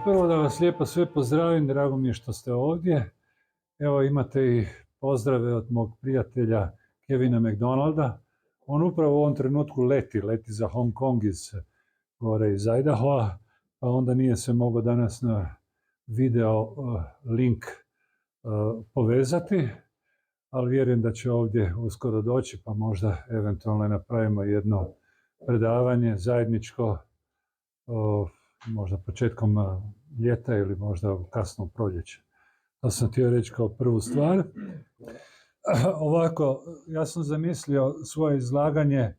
Prvo da vas lijepo sve pozdravim, drago mi je što ste ovdje. Evo imate i pozdrave od mog prijatelja Kevina McDonalda. On upravo u ovom trenutku leti za Hong Kong gore iz Idahoa, pa onda nije se mogao danas na video link povezati, ali vjerujem da će ovdje uskoro doći, pa možda eventualno napravimo jedno predavanje zajedničko, možda početkom ljeta ili možda kasno u proljeće. To sam htio reći kao prvu stvar. Ovako, ja sam zamislio svoje izlaganje,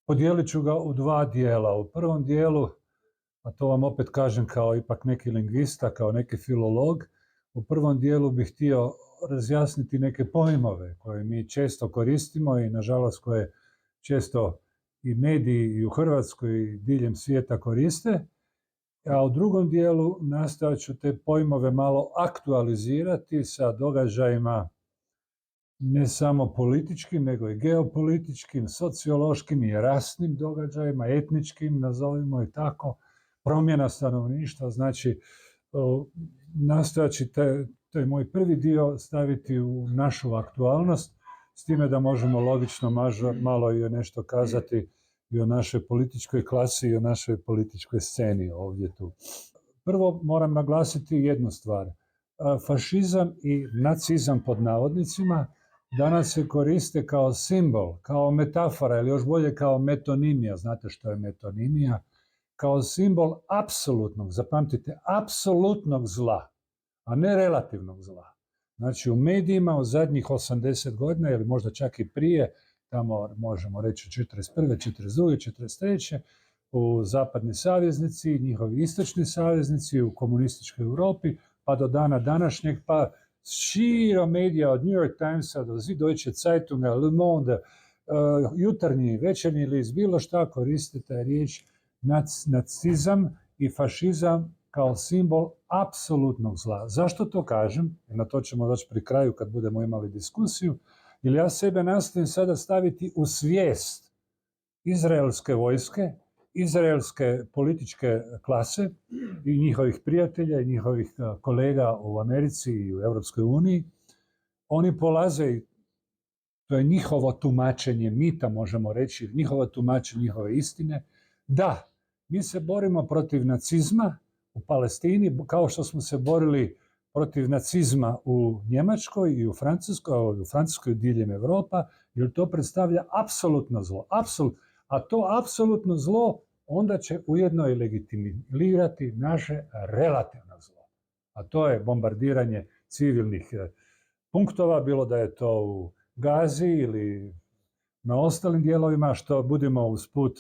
podijelit ću ga u dva dijela. U prvom dijelu, a to vam opet kažem kao ipak neki lingvista, kao neki filolog, u prvom dijelu bih htio razjasniti neke pojmove koje mi često koristimo i nažalost koje često i mediji i u Hrvatskoj i diljem svijeta koriste, a u drugom dijelu nastojat ću te pojmove malo aktualizirati sa događajima ne samo političkim, nego i geopolitičkim, sociološkim i rasnim događajima, etničkim, nazovimo i tako, promjena stanovništva, znači nastojat ću taj moj prvi dio staviti u našu aktualnost, s time da možemo logično malo i nešto kazati i o našoj političkoj klasi i o našoj političkoj sceni ovdje tu. Prvo moram naglasiti jednu stvar. Fašizam i nacizam pod navodnicima danas se koriste kao simbol, kao metafora ili još bolje kao metonimija. Znate što je metonimija? Kao simbol apsolutnog, zapamtite, apsolutnog zla, a ne relativnog zla. Znači u medijima u zadnjih 80 godina ili možda čak i prije, tamo možemo reći 41., 42., 43., u zapadni saveznici, njihovi istočni saveznici u komunističkoj Europi, pa do dana današnjeg, pa širom medija od New York Timesa do Süddeutsche Zeitunga, Le Monde, jutarnji, večernji list, bilo šta koristite riječ nacizam i fašizam kao simbol apsolutnog zla. Zašto to kažem? Na to ćemo doći pri kraju kad budemo imali diskusiju. Ili ja sebe nastojim sada staviti u svijest izraelske vojske, izraelske političke klase i njihovih prijatelja i njihovih kolega u Americi i u Europskoj uniji. Oni polaze, to je njihovo tumačenje mita, možemo reći, njihovo tumačenje njihove istine, da mi se borimo protiv nacizma u Palestini, kao što smo se borili protiv nacizma u Njemačkoj i u Francuskoj diljem Europa, jer to predstavlja apsolutno zlo. A to apsolutno zlo onda će ujedno i legitimizirati naše relativno zlo. A to je bombardiranje civilnih punktova, bilo da je to u Gazi ili na ostalim dijelovima, što budemo usput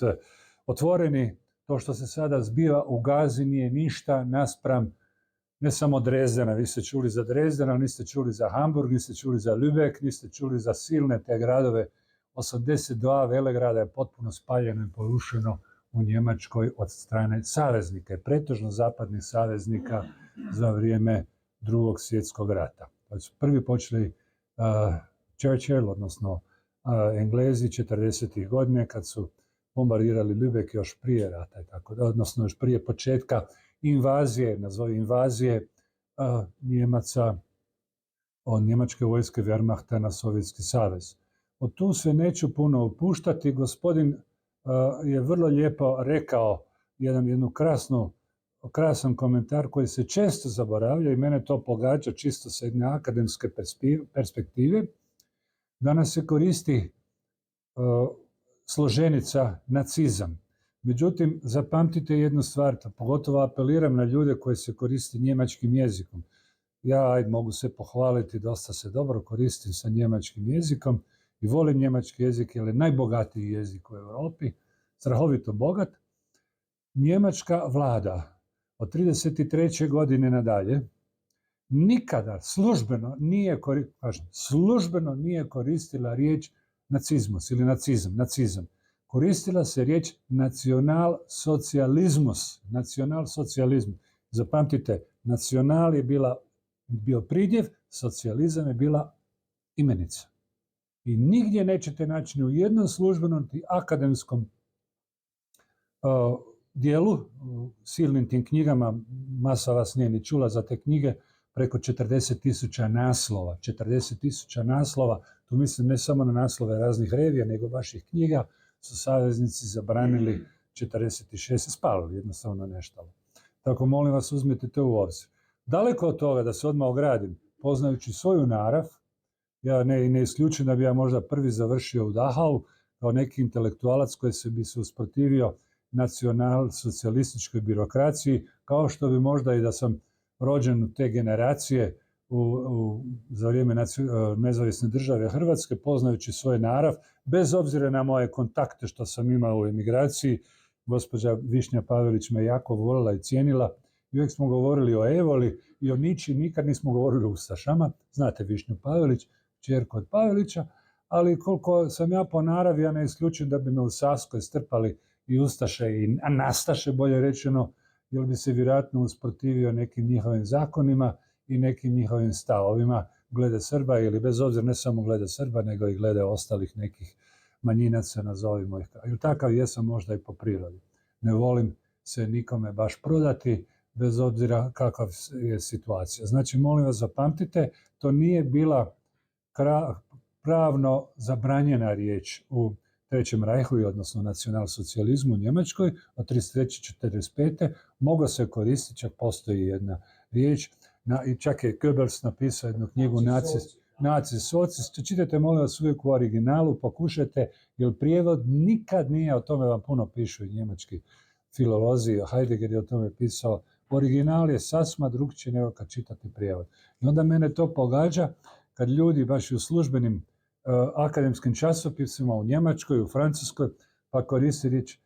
otvoreni, to što se sada zbiva u Gazi nije ništa naspram ne samo Drezdena. Vi ste čuli za Drezdena, niste čuli za Hamburg, niste čuli za Lübeck, niste čuli za silne te gradove. 82 velegrada je potpuno spaljeno i porušeno u Njemačkoj od strane saveznika, pretežno zapadnih saveznika za vrijeme Drugog svjetskog rata. Pa su prvi počeli Churchill, odnosno Englezi 40. godine kad su bombardirali Lübeck još prije rata, odnosno još prije početka invazije, Njemaca od njemačke vojske Wehrmachta na Sovjetski savez. Od tu se neću puno upuštati. Gospodin je vrlo lijepo rekao krasan komentar koji se često zaboravlja i mene to pogađa čisto sa jedne akademske perspektive. Danas se koristi složenica nacizam. Međutim, zapamtite jednu stvar, pogotovo apeliram na ljude koji se koriste njemačkim jezikom. Ja mogu se pohvaliti, dosta se dobro koristim sa njemačkim jezikom i volim njemački jezik jer je najbogatiji jezik u Europi, strahovito bogat. Njemačka vlada od 1933. godine nadalje nikada službeno nije koristila riječ nacizmus ili nacizam. Koristila se riječ nacionalsocijalizmus. Zapamtite, nacional je bio pridjev, socijalizam je bila imenica. I nigdje nećete naći ni u jednom službenom i akademskom dijelu, u silnim tim knjigama, masa vas nije ni čula za te knjige, preko 40.000 naslova. 40.000 naslova, tu mislim ne samo na naslove raznih revija, nego vaših knjiga, su saveznici zabranili 46, spalili jednostavno neštalo. Tako molim vas, uzmite to u obzir. Daleko od toga da se odmah ogradim, poznajući svoju narav, ja ne isključujem da bi ja možda prvi završio u Dachau kao neki intelektualac koji bi se usprotivio nacional-socijalističkoj birokraciji, kao što bi možda i da sam rođen u te generacije za vrijeme nezavisne države Hrvatske, poznajući svoj narav, bez obzira na moje kontakte što sam imao u emigraciji. Gospođa Višnja Pavelić me jako volila i cijenila. I uvijek smo govorili o Evoli i o Niči, nikad nismo govorili o ustašama. Znate Višnju Pavelić, kćerku od Pavelića, ali koliko sam ja po naravi, ja ne isključujem da bi me u Savskoj strpali i ustaše i nastaše, bolje rečeno, jer bi se vjerojatno usprotivio nekim njihovim zakonima i nekim njihovim stavovima glede Srba, ili bez obzira ne samo glede Srba, nego i glede ostalih nekih manjinaca, nazovimo ih. Ili takav jesam možda i po prirodi. Ne volim se nikome baš prodati, bez obzira kakva je situacija. Znači, molim vas, zapamtite, to nije bila pravno zabranjena riječ u Trećem rajhu, odnosno nacionalsocijalizmu u Njemačkoj od 1933-1945. Moglo se koristiti, čak postoji jedna riječ, i čak je Goebbels napisao jednu knjigu Naci socis. Čitajte, molim vas, uvijek u originalu, pokušajte, jer prijevod nikad nije, o tome vam puno pišu i njemački filolozi, Heidegger je o tome pisao, original je sasma drugčiji nego kad čitate prijevod. I onda mene to pogađa kad ljudi baš u službenim akademskim časopisima u Njemačkoj, u Francuskoj, pa koristi riječ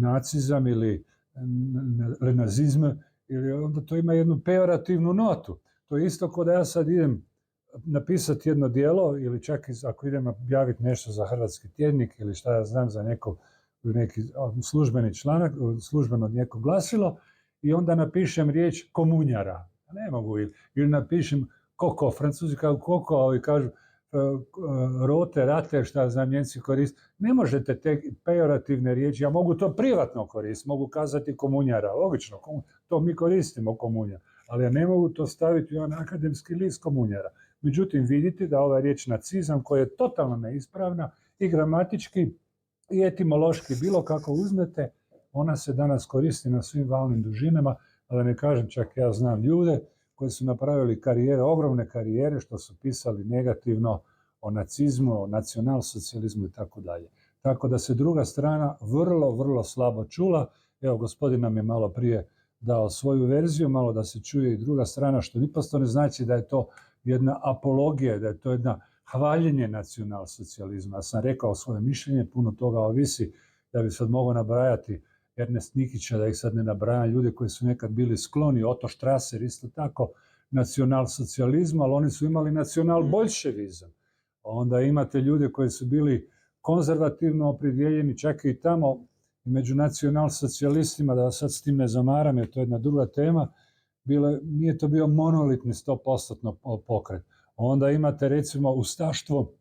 nacizam ili nazizm, ili onda to ima jednu pejorativnu notu. To je isto kao da ja sad idem napisati jedno djelo, ili čak ako idem objaviti nešto za hrvatski tjednik, ili šta ja znam za neki službeni članak, službeno neko glasilo, i onda napišem riječ komunjara. Ne mogu, ili napišem koko, Francuzi kažu koko, i kažu rote, rate, šta znam, Njemci koriste. Ne možete te pejorativne riječi, ja mogu to privatno koristiti, mogu kazati komunjara, logično, to mi koristimo komunja, ali ja ne mogu to staviti u jedan akademski list komunjara. Međutim, vidite da ova riječ nacizam, koja je totalno neispravna i gramatički i etimološki, bilo kako uzmete, ona se danas koristi na svim valnim dužinama, ali ne kažem, čak ja znam ljude koji su napravili karijere, ogromne karijere, što su pisali negativno o nacizmu, o nacionalsocijalizmu i tako dalje. Tako da se druga strana vrlo, vrlo slabo čula. Evo, gospodin nam je malo prije dao svoju verziju, malo da se čuje i druga strana, što niposto ne znači da je to jedna apologija, da je to jedna hvaljenje nacionalsocijalizma. Ja sam rekao svoje mišljenje, puno toga ovisi. Ja bi sad mogao nabrajati Ernest Nikića, da ih sad ne nabrajam, ljudi koji su nekad bili skloni, Otto Strasser isto tako, nacionalsocijalizmu, ali oni su imali nacionalbolševizam. Onda imate ljude koji su bili konzervativno opredjeljeni, čak i tamo među nacionalsocijalistima, da sad s tim ne zamaram, jer to je jedna druga tema, nije to bio monolitni 100% pokret. Onda imate recimo ustaštvo,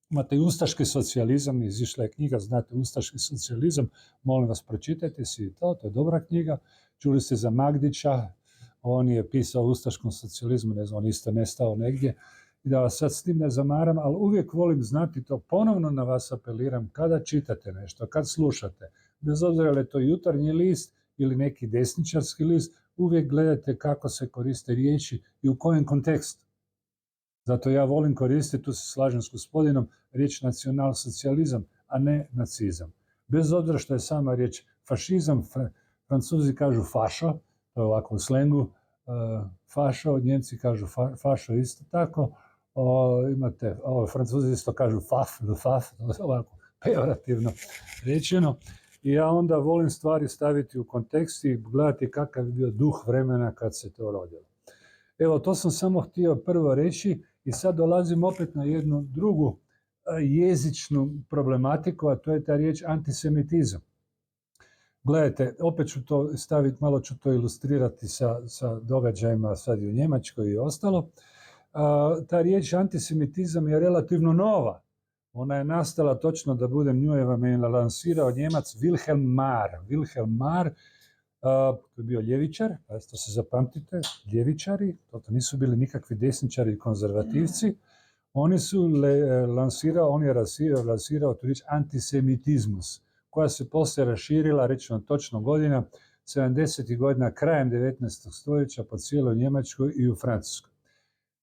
imate i ustaški socijalizam, izišla je knjiga, znate, Ustaški socijalizam, molim vas, pročitajte si to je dobra knjiga. Čuli ste za Magdića, on je pisao o ustaškom socijalizmu, ne znam, on isto nestao negdje, i da vas sad s tim ne zamaram, ali uvijek volim znati to, ponovno na vas apeliram, kada čitate nešto, kad slušate, bez obzira je to jutarnji list ili neki desničarski list, uvijek gledajte kako se koriste riječi i u kojem kontekstu. Zato ja volim koristiti, tu se slažem s gospodinom, riječ nacionalsocijalizam, a ne nacizam. Bez obzira što je sama riječ fašizam, Francuzi kažu fašo, to je ovako u slengu, fašo, Njemci kažu fašo isto tako, imate, Francuzi isto kažu faf, ovako pejorativno rečeno. I ja onda volim stvari staviti u kontekst i gledati kakav je bio duh vremena kad se to rodilo. Evo, to sam samo htio prvo reći i sad dolazim opet na jednu drugu jezičnu problematiku, a to je ta riječ antisemitizam. Gledajte, opet ću to staviti, malo ću to ilustrirati sa događajima sad i u Njemačkoj i ostalo. Ta riječ antisemitizam je relativno nova Ona je nastala točno, da budem nju lansirao Njemac Wilhelm Marr. Wilhelm Marr, to je bio ljevičar, to se zapamtite, ljevičari, to nisu bili nikakvi desničari i konzervativci. On je lansirao tu riječ antisemitizmus, koja se poslije raširila, rećemo točno godina, 70. godina, krajem 19. stoljeća po cijeloj Njemačkoj i u Francuskoj.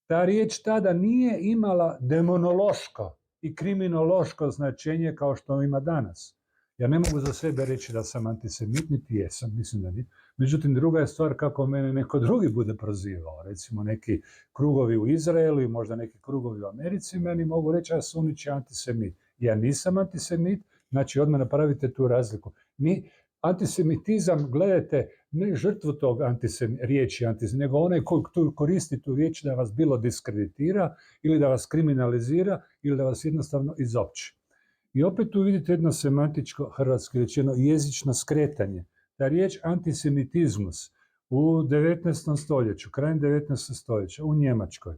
Ta riječ tada nije imala demonološko i kriminološko značenje kao što ima danas. Ja ne mogu za sebe reći da sam antisemit, niti jesam, mislim da nije. Međutim, druga je stvar kako mene neko drugi bude prozivao. Recimo neki krugovi u Izraelu i možda neki krugovi u Americi meni mogu reći ja sam niči antisemit. Ja nisam antisemit, znači odmah napravite tu razliku. Antisemitizam, gledajte, ne žrtvu tog riječi antisemit, nego onaj koji koristi tu riječ da vas bilo diskreditira ili da vas kriminalizira ili da vas jednostavno izopći. I opet tu vidite jedno semantičko, hrvatski rečeno, jezično skretanje. Ta riječ antisemitizmus u 19. stoljeću, krajem 19. stoljeća, u Njemačkoj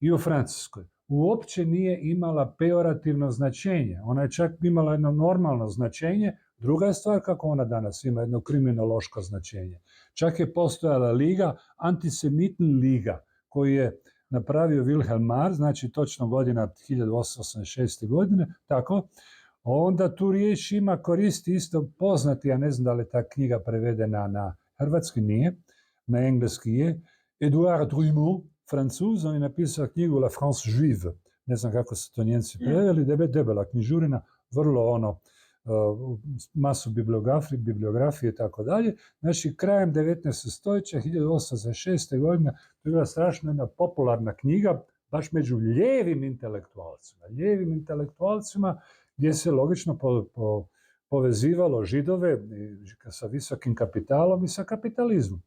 i u Francuskoj, uopće nije imala pejorativno značenje. Ona je čak imala jedno normalno značenje. Druga je stvar kako ona danas ima jedno kriminološko značenje. Čak je postojala liga, Antisemitn liga, koju je napravio Wilhelm Marr, znači točno godina 1886. godine, tako. Onda tu riječ koristi isto poznati, ja ne znam da li je ta knjiga prevedena na hrvatski, nije, na engleski je, Edouard Drumeau, Francuz, on je napisao knjigu La France Juive, ne znam kako su to Njemci preveli, debela knjižurina, vrlo masu bibliografije i tako dalje. Znači, krajem 19. stoljeća, 1806. godine, to je bila strašno jedna popularna knjiga, baš među lijevim intelektualcima, gdje se logično povezivalo Židove sa visokim kapitalom i sa kapitalizmom.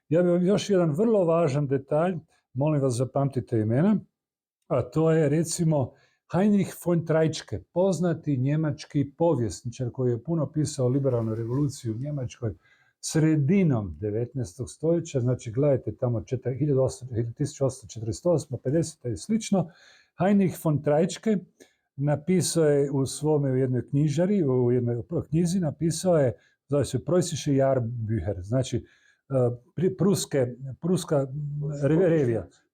Ja bih još jedan vrlo važan detalj, molim vas zapamtite imena, a to je recimo Heinrich von Treitschke, poznati njemački povjesničar koji je puno pisao o liberalnoj revoluciji u Njemačkoj sredinom 19. stoljeća, znači gledajte tamo 1848, 50. i slično. Heinrich von Treitschke napisao je u jednoj knjižari, u jednoj knjizi napisao je, zove se Preußische Jahrbücher, znači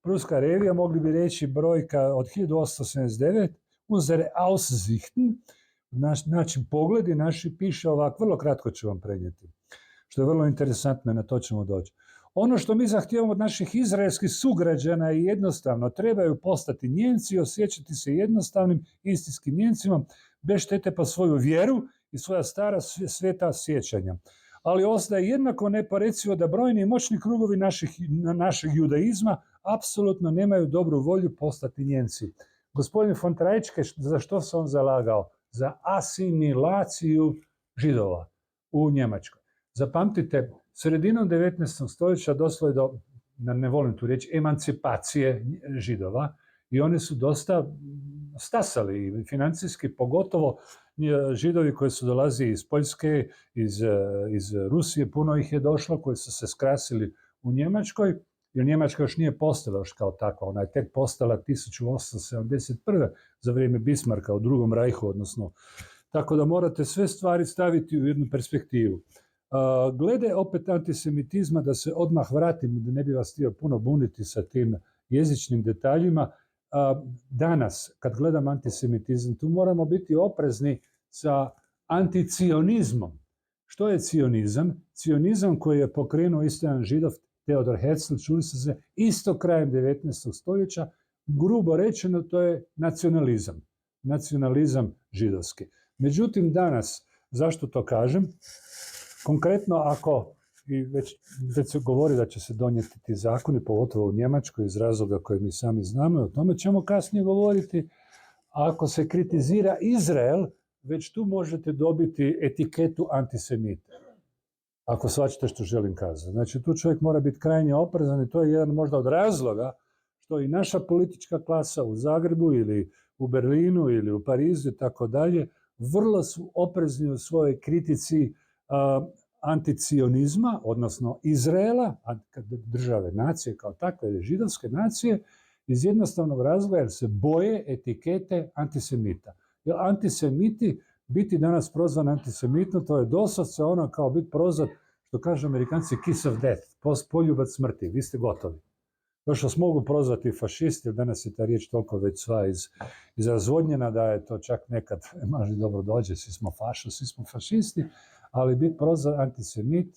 Pruska revija, mogli bi reći brojka od 1879, unsere Aussichten, znači pogledi naši, piše ovako, vrlo kratko ću vam prenijeti, što je vrlo interesantno i na to ćemo doći. Ono što mi zahtijevamo od naših izraelskih sugrađana je jednostavno, trebaju postati Njemci i osjećati se jednostavnim istinskim Njemcima, bez štete pa svoju vjeru i svoja stara sveta sjećanja. Ali ostaje jednako neporecivo da brojni i moćni krugovi našeg judaizma apsolutno nemaju dobru volju postati Njemci. Gospodin von Treitschke, za što se on zalagao? Za asimilaciju Židova u Njemačkoj. Zapamtite, sredinom 19. stoljeća došlo je do, ne volim tu reći, emancipacije Židova i oni su dosta stasali, financijski pogotovo Židovi koji su dolazili iz Poljske, iz Rusije, puno ih je došlo, koji su se skrasili u Njemačkoj, jer Njemačka još nije postala još kao takva, ona je tek postala 1871. za vrijeme Bismarcka u Drugom rajhu, odnosno. Tako da morate sve stvari staviti u jednu perspektivu. Glede opet antisemitizma, da se odmah vratim, da ne bi vas htio puno buniti sa tim jezičnim detaljima, danas, kad gledam antisemitizam, tu moramo biti oprezni sa anticionizmom. Što je cionizam? Cionizam koji je pokrenuo isto jedan Židov, Theodor Herzl, čuli ste se, isto krajem 19. stoljeća, grubo rečeno, to je nacionalizam. Nacionalizam židovski. Međutim, danas, zašto to kažem? Konkretno, ako i već se govori da će se donijeti ti zakoni, pogotovo u Njemačkoj, iz razloga koje mi sami znamo, o tome ćemo kasnije govoriti. Ako se kritizira Izrael, već tu možete dobiti etiketu antisemita. Ako shvaćate što želim kazati. Znači, tu čovjek mora biti krajnje oprezan i to je jedan možda od razloga što i naša politička klasa u Zagrebu ili u Berlinu ili u Parizu i tako dalje, vrlo su oprezni u svojoj kritici anticionizma, odnosno Izraela, države nacije kao takve, ili židovske nacije, iz jednostavnog razloga jer se boje etikete antisemita. Jer antisemiti, biti danas prozvan antisemitno, to je doslovce ono kao biti prozvan, što kažu Amerikanci, kiss of death, poljubac smrti, vi ste gotovi. Još vas mogu prozvati fašisti, jer danas je ta riječ toliko već sva izrazvodnjena da je to čak nekad maži dobro dođe, svi smo fašisti, ali biti prozvan antisemit,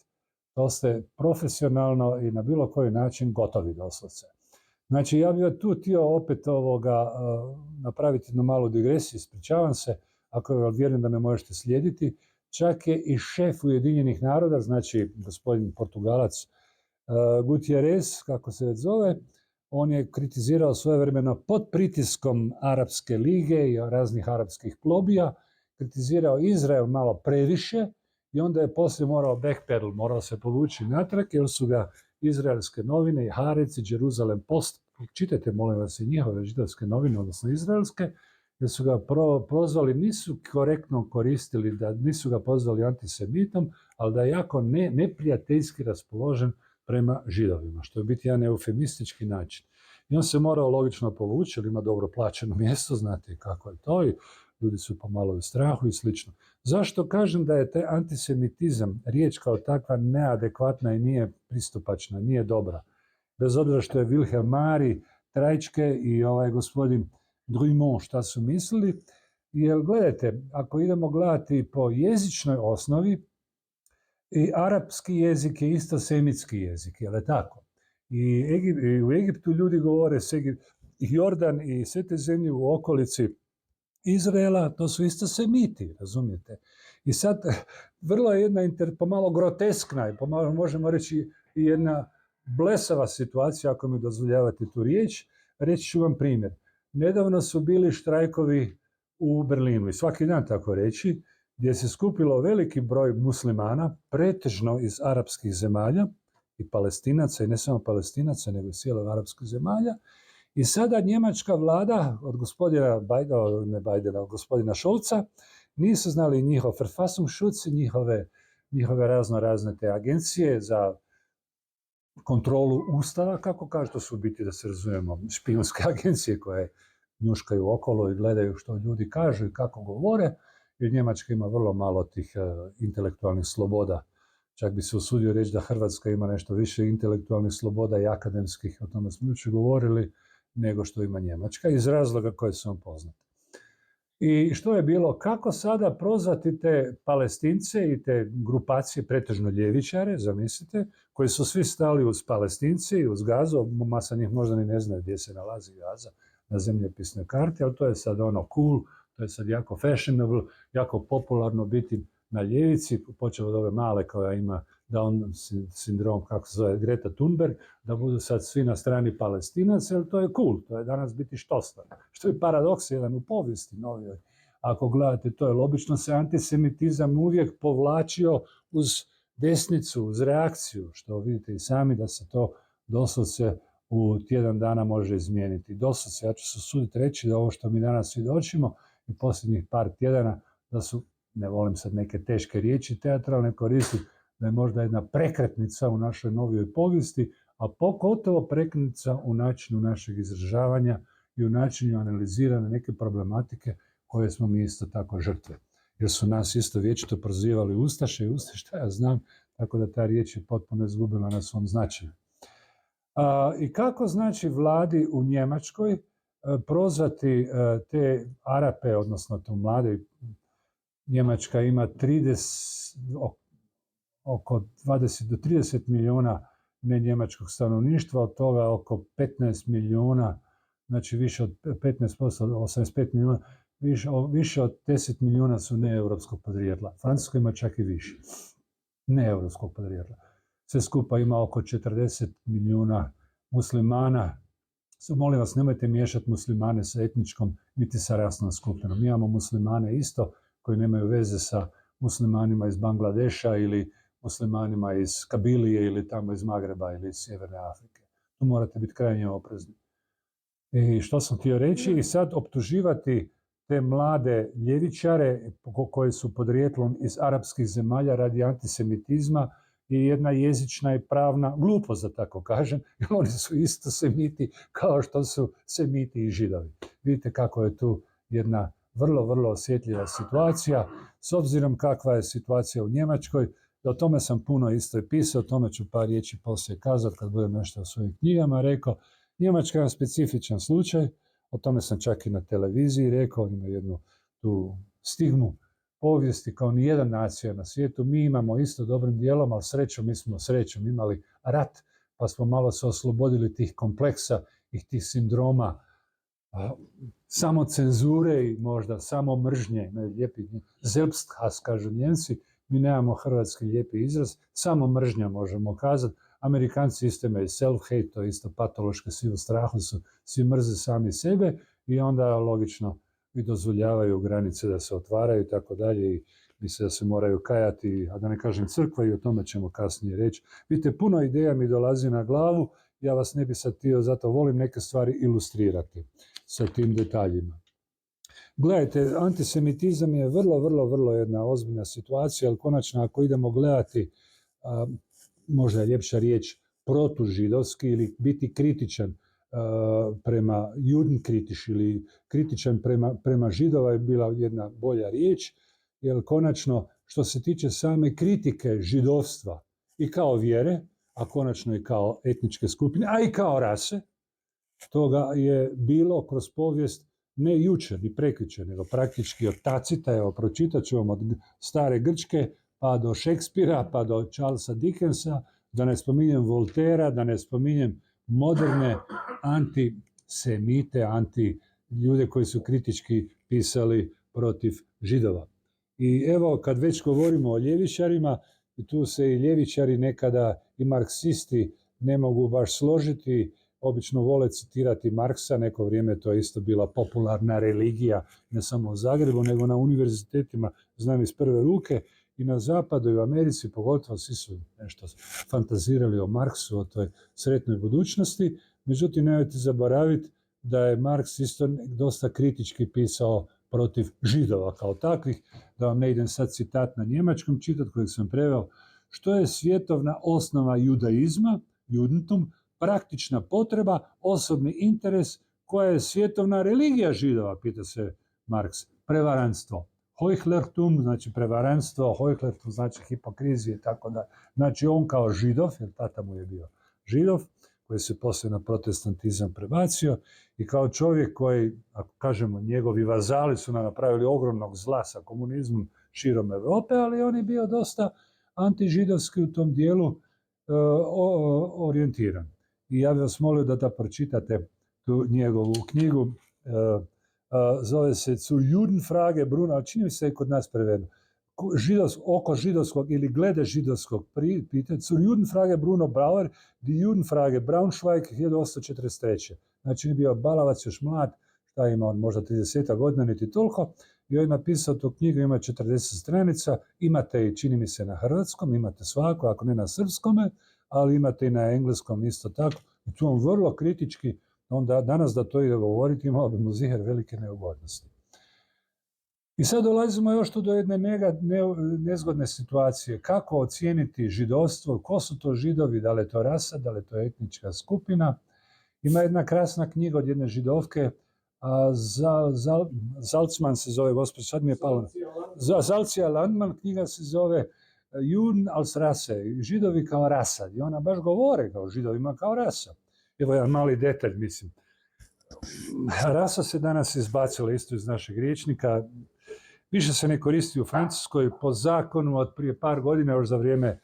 to ste profesionalno i na bilo koji način gotovi doslovce. Znači, ja bih tu htio opet napraviti jednu malu digresiju, ispričavam se, ako vjerujem da me možete slijediti. Čak je i šef Ujedinjenih naroda, znači gospodin Portugalac Gutierrez, kako se već zove, on je kritizirao svojevremeno pod pritiskom Arapske lige i raznih arapskih lobija, kritizirao Izrael malo previše i onda je poslije morao backpedal, morao se povući natrag, jer su ga izraelske novine i Haaretz i Jerusalem Post, čitajte molim vas i njihove židovske novine, odnosno izraelske, jer su ga prozvali, nisu korektno koristili, da nisu ga prozvali antisemitom, ali da je jako neprijateljski raspoložen prema židovima, što je biti jedan eufemistički način. I on se morao logično povući, jer ima dobro plaćeno mjesto, znate kako je to, i ljudi su pomalo u strahu i slično. Zašto kažem da je taj antisemitizam, riječ kao takva, neadekvatna i nije pristupačna, nije dobra? Bez obzira što je Wilhelm Mari, Trajčke i gospodin Drummond šta su mislili, jer gledajte, ako idemo gledati po jezičnoj osnovi, i arapski jezik je isto semitski jezik, je li tako? I u Egiptu ljudi govore Jordan i sve te zemlje u okolici Izraela, to su isto semiti, razumijete? I sad, vrlo je jedna pomalo groteskna i pomalo možemo reći i jedna blesava situacija, ako mi dozvoljavate tu riječ. Reći ću vam primjer. Nedavno su bili štrajkovi u Berlinu, i svaki dan tako reći, gdje se skupilo veliki broj muslimana, pretežno iz arapskih zemalja i Palestinaca, i ne samo Palestinaca, nego i cijele arapskih zemalja. I sada njemačka vlada od gospodina Scholza nisu znali njihov Verfassungsschutz, njihove razne te agencije za kontrolu ustava, kako kaže, to su biti, da se razumijemo, špijunske agencije koje njuškaju okolo i gledaju što ljudi kažu i kako govore, jer Njemačka ima vrlo malo tih intelektualnih sloboda. Čak bi se usudio reći da Hrvatska ima nešto više intelektualnih sloboda i akademskih, o tome smo jučer govorili, nego što ima Njemačka, iz razloga koje su vam poznate. I što je bilo? Kako sada prozvati te Palestince i te grupacije, pretežno ljevičare, zamislite, koji su svi stali uz Palestince i uz Gazu, masa njih možda ni ne znaju gdje se nalazi Gaza na zemljopisnoj karti, ali to je sad ono cool, to je sad jako fashionable, jako popularno biti na ljevici, počeo od ove male koja ima Down sindrom, kako se zove, Greta Thunberg, da budu sad svi na strani Palestinaca, jer to je cool, to je danas biti štostan. Što je paradoks jedan u povijesti novijoj. Ako gledate, to je logično, se antisemitizam uvijek povlačio uz desnicu, uz reakciju, što vidite i sami da se to doslovce u tjedan dana može izmijeniti. Doslovce, ja ću se usuditi reći da ovo što mi danas svjedočimo i posljednjih par tjedana, da su, ne volim sad neke teške riječi teatralne koristiti, da je možda jedna prekretnica u našoj novijoj povijesti, a pogotovo prekretnica u načinu našeg izražavanja i u načinu analizirane neke problematike koje smo mi isto tako žrtve. Jer su nas isto vječito prozivali ustaše i ustaše, šta ja znam, tako da ta riječ je potpuno izgubila na svom značaju. I kako znači vladi u Njemačkoj prozvati te Arape, odnosno to mlade, Njemačka ima oko 20 do 30 milijuna nenjemačkog stanovništva, od toga oko 15 milijuna, znači više od 15%, 85 milijuna, više od 10 milijuna su neeuropskog podrijetla. Francuska ima čak i više neeuropskog podrijetla. Sve skupa ima oko 40 milijuna muslimana. Molim vas, nemojte miješati muslimane sa etničkom niti sa rasnom skupinom. Mi imamo muslimane isto koji nemaju veze sa muslimanima iz Bangladeša ili muslimanima iz Kabilije ili tamo iz Magreba ili iz Sjeverne Afrike. Tu morate biti krajnje oprezni. I što sam htio reći? I sad optuživati te mlade ljevičare koji su podrijetlom iz arapskih zemalja radi antisemitizma je jedna jezična i pravna glupost, da tako kažem, jer oni su isto semiti kao što su semiti i židovi. Vidite kako je tu jedna vrlo, vrlo osjetljiva situacija, s obzirom kakva je situacija u Njemačkoj. O tome sam puno isto i pisao, o tome ću par riječi poslije kazati kad budem nešto u svojim knjigama rekao. Njemačka je jedan specifičan slučaj, o tome sam čak i na televiziji rekao, ima jednu tu stigmu povijesti kao ni jedan nacija na svijetu. Mi imamo isto dobrim dijelom, ali mi smo srećom imali rat, pa smo malo se oslobodili tih kompleksa i tih sindroma samo cenzure i možda samo mržnje, lijepi Selbsthass, kažu Njemci, mi nemamo hrvatski lijepi izraz, samo mržnja možemo kazati. Amerikanci isto imaju self-hate, to je isto patološki, svi u strahu su, svi mrze sami sebe i onda logično i dozvoljavaju granice da se otvaraju i tako dalje i misle da se moraju kajati, a da ne kažem crkva i o tome ćemo kasnije reći. Vidite, puno ideja mi dolazi na glavu, ja vas ne bi sad htio, zato volim neke stvari ilustrirati sa tim detaljima. Gledajte, antisemitizam je vrlo jedna ozbiljna situacija, ali konačno ako idemo gledati, možda je ljepša riječ, protužidovski ili biti kritičan prema Judenkritisch ili kritičan prema Židova je bila jedna bolja riječ, jer konačno što se tiče same kritike židovstva i kao vjere, a konačno i kao etničke skupine, a i kao rase, toga je bilo kroz povijest ne jučer ni prekjučer, nego praktički od Tacita, evo pročitat ću vam od stare Grčke, pa do Šekspira, pa do Charlesa Dickensa, da ne spominjem Voltera, da ne spominjem moderne antisemite, ljude koji su kritički pisali protiv Židova. I evo, kad već govorimo o ljevičarima, tu se i ljevičari nekada i marksisti ne mogu baš složiti, obično vole citirati Marksa, neko vrijeme to je isto bila popularna religija, ne samo u Zagrebu, nego na univerzitetima, znam iz prve ruke, i na zapadu i u Americi, pogotovo svi su nešto fantazirali o Marksu, o toj sretnoj budućnosti. Međutim, nemojte zaboraviti da je Marks isto dosta kritički pisao protiv Židova kao takvih, da vam ne idem sad citat na njemačkom čitat kojeg sam preveo, što je svjetovna osnova judaizma, Judentum, praktična potreba, osobni interes, koja je svjetovna religija Židova, pita se Marks, prevarantstvo. Heuchlertum, znači prevarantstvo, Heuchlertum znači hipokrizije, tako da. Znači on kao Židov, jer tata mu je bio Židov, koji se poslije na protestantizam prebacio i kao čovjek koji, ako kažemo, njegovi vazali su nam napravili ogromnog zla sa komunizmom širom Europe, ali on je bio dosta antižidovski u tom dijelu orijentiran. I ja bih vas molio da pročitate tu njegovu knjigu, zove se Zur Judenfrage Bruno, ali čini mi se i kod nas prevedeno, oko židovskog ili glede židovskog pitanja, Zur Judenfrage Bruno Bauer, Die Judenfrage Braunschweig 1843. Znači je bio balavac još mlad, šta ima on, možda 30 godina, niti toliko, i on je napisao tu knjigu, ima 40 stranica, imate i čini mi se na hrvatskom, imate svako, ako ne na srpskome, ali imate i na engleskom isto tako, i tu on vrlo kritički, onda danas da to ide govoriti, imao bi mu ziher velike neugodnosti. I sad dolazimo još tu do jedne nezgodne situacije. Kako ocijeniti židovstvo, ko su to židovi, da li je to rasa, da li je to etnička skupina. Ima jedna krasna knjiga od jedne židovke, Salzman se zove, gospođo, sad mi je palo. Salzia Landman, knjiga se zove Juden als Rasse, židovi kao rasa. I ona baš govore kao židovima kao rasa. Evo jedan mali detalj, mislim. Rasa se danas izbacila isto iz našeg rječnika. Više se ne koristi u Francuskoj po zakonu od prije par godina, još za vrijeme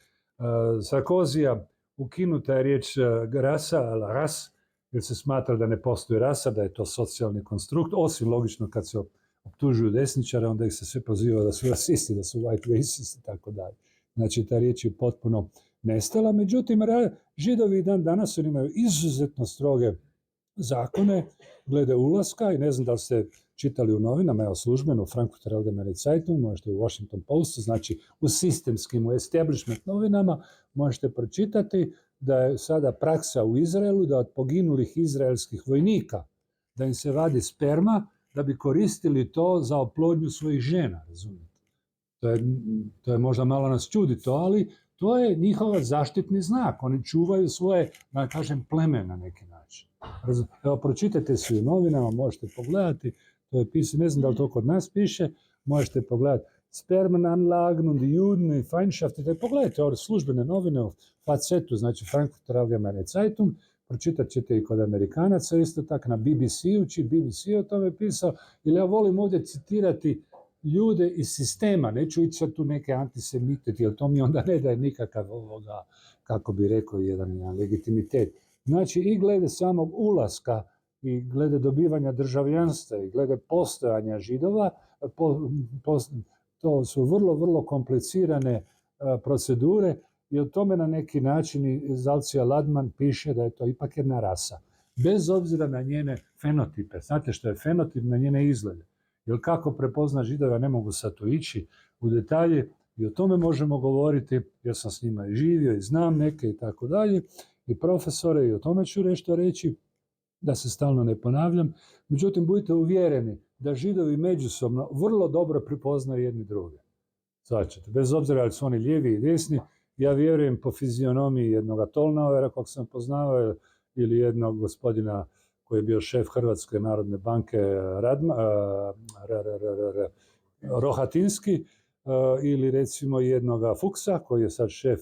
Sarkozija, ukinuta je riječ rasa, la ras, jer se smatra da ne postoji rasa, da je to socijalni konstrukt, osim logično kad se optužuju desničare, onda ih se sve poziva da su rasisti, da su white racists i tako dalje. Znači, ta riječ je potpuno nestala. Međutim, židovi danas imaju izuzetno stroge zakone glede ulaska i ne znam da li ste čitali u novinama, evo službeno u Frankfurter Allgemeine Zeitung, možete u Washington Postu, znači u sistemskim, u establishment novinama možete pročitati da je sada praksa u Izraelu da od poginulih izraelskih vojnika da im se vadi sperma da bi koristili to za oplodnju svojih žena, razumijete? To je možda malo nas čudi to, ali to je njihov zaštitni znak. Oni čuvaju svoje, da kažem, pleme na neki način. Evo, pročitajte svi u novinama, možete pogledati, To je pisao, ne znam da li to kod nas piše, možete pogledati. Spermenanlagen und die Juden in Feindschaft. Pogledajte ove službene novine u FAZ-u, znači Frankfurter Allgemeine Zeitung, pročitat ćete i kod Amerikanaca, isto tako na BBC-u, BBC o tome pisao, ili ja volim ovdje citirati ljude iz sistema, neću ići sad tu neke antisemite, jer to mi onda ne daje nikakav kako bi rekao, jedan legitimitet. Znači i glede samog ulaska i glede dobivanja državljanstva i glede postojanja Židova, to su vrlo, vrlo komplicirane procedure i o tome na neki način Zalcija Ladman piše da je to ipak jedna rasa. Bez obzira na njene fenotipe. Znate što je fenotip? Na njene izglede. Jer kako prepozna Židova, ne mogu sad tu ići u detalje i o tome možemo govoriti, jer sam s njima i živio i znam neke i tako dalje, i profesore, i o tome ću nešto reći, da se stalno ne ponavljam. Međutim, budite uvjereni da Židovi međusobno vrlo dobro prepoznaju jedni druge. Svačate, bez obzira ali su oni lijevi i desni, ja vjerujem po fizionomiji jednog Tolnauera kog sam poznavao ili jednog gospodina koji je bio šef Hrvatske narodne banke Rohatinski, ili recimo jednoga Fuksa koji je sad šef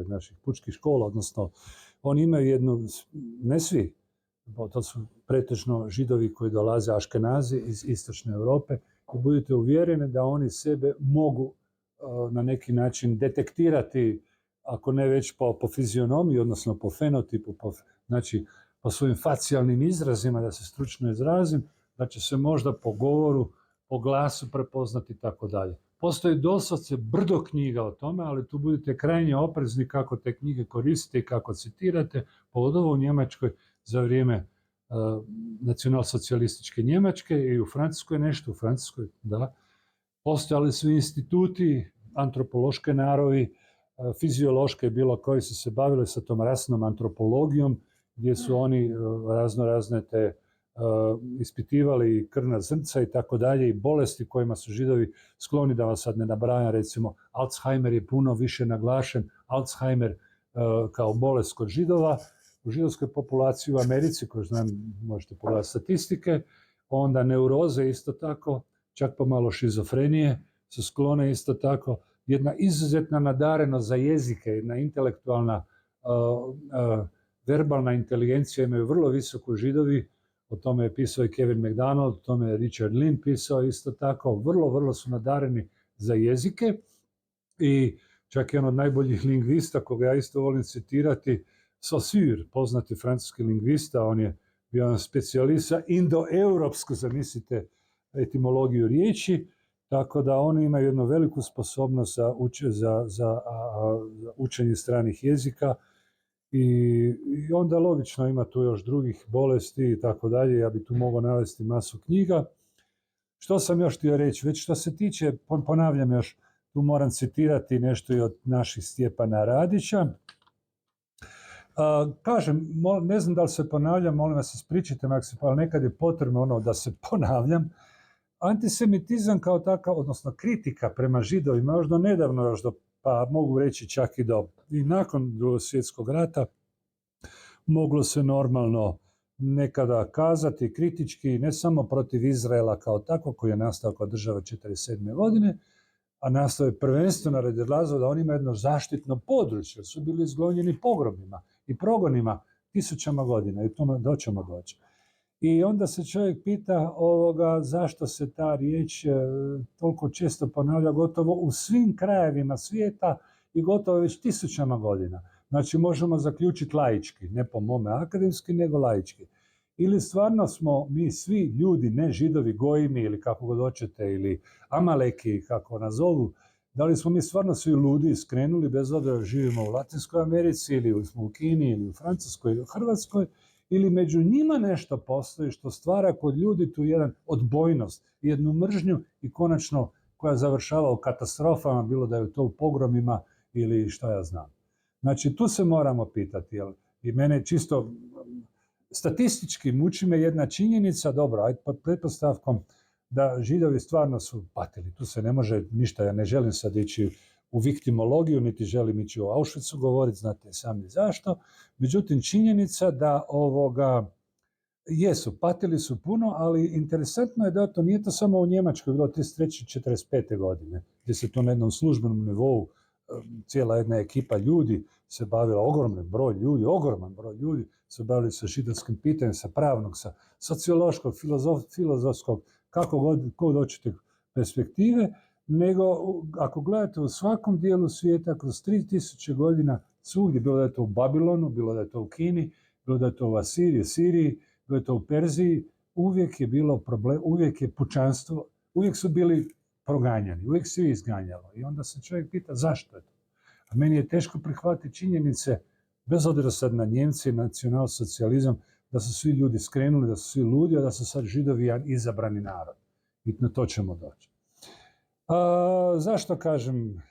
naših pučkih škola, odnosno oni imaju jednu, ne svi, to su pretežno Židovi koji dolaze Aškenazi iz istočne Europe, i budite uvjereni da oni sebe mogu na neki način detektirati, ako ne već po fizionomiji, odnosno po fenotipu, znači po svojim facijalnim izrazima, da se stručno izrazim, da će se možda po govoru, po glasu prepoznati i tako dalje. Postoji doslovce brdo knjiga o tome, ali tu budite krajnje oprezni kako te knjige koristite i kako citirate, pogotovo u Njemačkoj za vrijeme nacionalsocijalističke Njemačke i u Francuskoj nešto, u Francuskoj, da. Postojali su instituti, antropološke naravi, fiziološke, bilo koji su se bavili sa tom rasnom antropologijom, gdje su oni razne te ispitivali krvna zrnca i tako dalje, i bolesti kojima su Židovi skloni, da vas sad ne nabrajam, recimo Alzheimer je puno više naglašen, Alzheimer kao bolest kod Židova, u židovskoj populaciji u Americi, koju znam, možete pogledati statistike, onda neuroze isto tako, čak pomalo šizofrenije su sklone isto tako, jedna izuzetna nadarenost za jezike, jedna intelektualna verbalna inteligencija imaju vrlo visoko Židovi, o tome je pisao i Kevin McDonald, o tome je Richard Lynn pisao isto tako, vrlo su nadareni za jezike, i čak je on od najboljih lingvista, koga ja isto volim citirati, Saussure, poznati francuski lingvista, on je bio specijalist za indoeuropsku, zamislite, etimologiju riječi, tako da oni imaju jednu veliku sposobnost za učenje stranih jezika, i onda logično ima tu još drugih bolesti i tako dalje, ja bi tu mogao navesti masu knjiga. Što sam još htio reći? Već što se tiče, ponavljam još, tu moram citirati nešto i od naših Stjepana Radića. Kažem, ne znam da li se ponavljam, molim vas ispričajte me, ali nekad je potrebno da se ponavljam. Antisemitizam kao takav, odnosno kritika prema Židovima, još do nedavno, pa mogu reći čak i nakon Drugog svjetskog rata, moglo se normalno nekada kazati kritički, ne samo protiv Izraela kao tako, koji je nastao kao država 1947. godine, a nastao je prvenstveno radi razloga da oni imaju jedno zaštitno područje, su bili izgonjeni pogromima i progonima tisućama godina, i u tome doćemo doći. I onda se čovjek pita zašto se ta riječ toliko često ponavlja gotovo u svim krajevima svijeta i gotovo već tisućama godina. Znači možemo zaključiti laički, ne po mome akademski, nego laički. Ili stvarno smo mi svi ljudi, ne Židovi, Gojimi ili kako god hoćete, ili Amaleki, kako nazovu, da li smo mi stvarno svi ludi skrenuli, bez obzira živimo u Latinskoj Americi, ili smo u Kini, ili u Francuskoj, ili u Hrvatskoj, ili među njima nešto postoji što stvara kod ljudi tu jedan odbojnost, jednu mržnju i konačno koja završava u katastrofama, bilo da je to u pogromima ili što ja znam. Znači tu se moramo pitati, jel? I mene čisto statistički muči me jedna činjenica, dobro, ajde pod pretpostavkom da Židovi stvarno su patili, tu se ne može ništa, ja ne želim sad ići u viktimologiju, niti želim ići o Auschwitzu govoriti, znate sami zašto. Međutim, činjenica da Jesu, patili su puno, ali interesantno je da to nije to samo u Njemačkoj, bilo 33. 45. godine, gdje se to na jednom službenom nivou cijela jedna ekipa ljudi se bavila, ogroman broj ljudi se bavili sa židovskim pitanjem, sa pravnog, sa sociološkog, filozofskog, kako god hoćete perspektive, nego ako gledate u svakom dijelu svijeta kroz 3000 godina, svugdje, bilo da je to u Babilonu, bilo da je to u Kini, bilo da je to u Asiriji, Siriji, bilo da je to u Perziji, uvijek je bilo problem, uvijek je pučanstvo, uvijek su bili proganjani, uvijek se izganjalo. I onda se čovjek pita zašto je to. A meni je teško prihvatiti činjenice, bez obzira sad na Njemci, nacionalsocijalizam, da su svi ljudi skrenuli, da su svi ludi, a da su sad Židovi jedan izabrani narod. I na to ćemo doći. Zašto kažem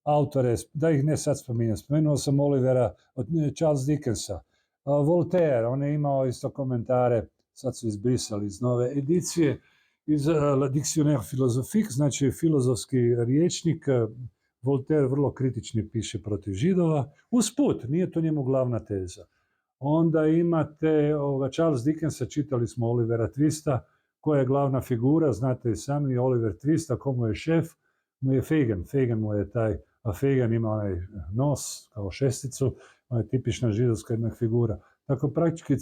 autore, da ih ne sad spominjem, spomenuo sam Olivera od Charles Dickensa, Voltaire, on je imao isto komentare, sad su izbrisali iz nove edicije, iz Le Dictionnaire philosophique, znači filozofski rječnik. Voltaire vrlo kritični piše protiv Židova, usput, nije to njemu glavna teza. Onda imate Charles Dickensa, čitali smo Olivera Twista, koja je glavna figura, znate i sami, Oliver Twist, a ko mu je šef, mu je Fagin. Fagin mu je taj, a Fagin ima onaj nos kao šesticu, ona je tipična židovska jedna figura. Tako praktički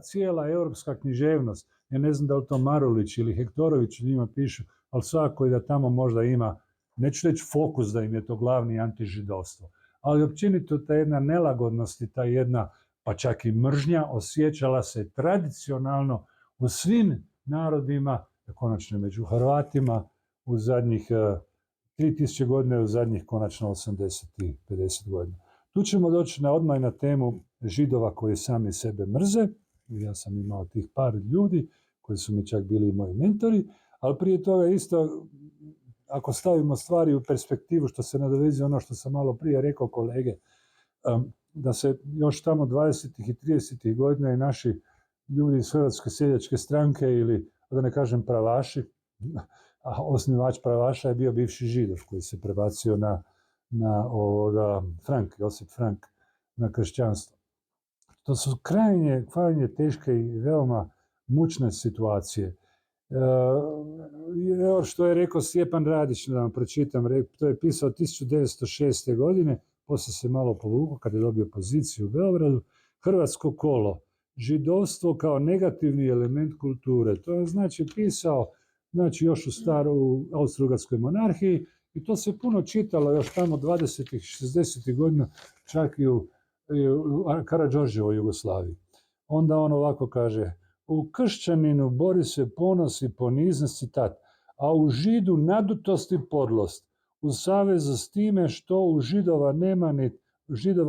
cijela europska književnost, ja ne znam da li to Marulić ili Hektorović njima pišu, ali svako i da tamo možda ima, neću reći fokus da im je to glavni antižidovstvo, ali općenito ta jedna nelagodnost i ta jedna, pa čak i mržnja, osjećala se tradicionalno u svim narodima, konačno među Hrvatima, u zadnjih 3000 godina, u zadnjih konačno 80 i 50 godina. Tu ćemo doći odmah na temu Židova koji sami sebe mrze. Ja sam imao tih par ljudi koji su mi čak bili moji mentori, ali prije toga isto, ako stavimo stvari u perspektivu, što se nadovezuje ono što sam malo prije rekao kolege, da se još tamo 20. i 30. godina i naši ljudi iz Hrvatske seljačke stranke ili, da ne kažem pravaši, a osnivač pravaša je bio bivši Židov koji se prebacio na Josip Frank, na kršćanstvo. To su krajnje teške i veoma mučne situacije. Evo što je rekao Stjepan Radić, da vam pročitam, to je pisao 1906. godine, poslije se malo povukao kad je dobio poziciju u Beogradu, Hrvatsko kolo, židovstvo kao negativni element kulture. To je pisao još u staroj Austro-Ugarskoj monarhiji i to se puno čitalo još tamo 20. 60. godina, čak i u Karađorđevoj Jugoslaviji. Onda on ovako kaže: u kršćaninu bori se ponos i poniznost, citat, a u Židu nadutost i podlost, u savezu s time što u Židova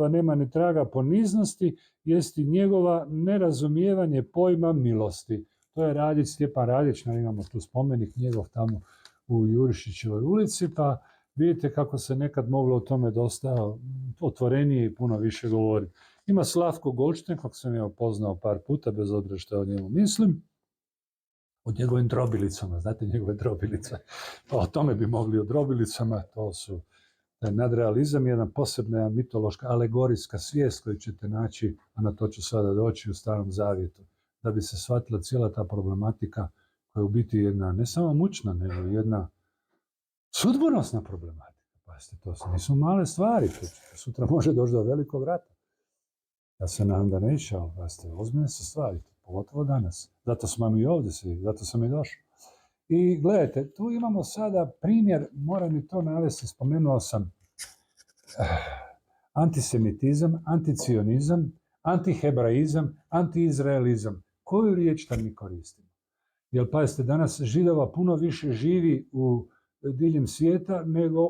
nema ni traga poniznosti, jest i njegova nerazumijevanje pojma milosti. To je Radić, Stjepan Radić, imamo tu spomenik njegov tamo u Jurišićevoj ulici, pa vidite kako se nekad moglo o tome dosta otvorenije i puno više govoriti. Ima Slavko Goldštajn, kako sam ja poznao par puta, bez obzira što o njemu mislim, o njegovim drobilicama, znate njegove drobilice, pa o tome bi mogli o drobilicama, to su nadrealizam, jedna posebna mitološka, alegorijska svijest koju ćete naći, a na to ću sada doći u Starom Zavjetu, da bi se shvatila cijela ta problematika koja je u biti jedna, ne samo mučna, nego jedna sudbonosna problematika. Pazite, to nisu male stvari, sutra može doći do velikog rata. Ja se nadam da neće, ali pazite, ozbiljne su stvari, pogotovo danas. Zato smo mi ovdje svi, zato sam i došao. I gledajte, tu imamo sada primjer, moram i to navesti, spomenuo sam antisemitizam, anticionizam, antihebraizam, antiizraelizam. Koju riječ tam mi koristimo? Jer pazite, danas Židova puno više živi u diljem svijeta nego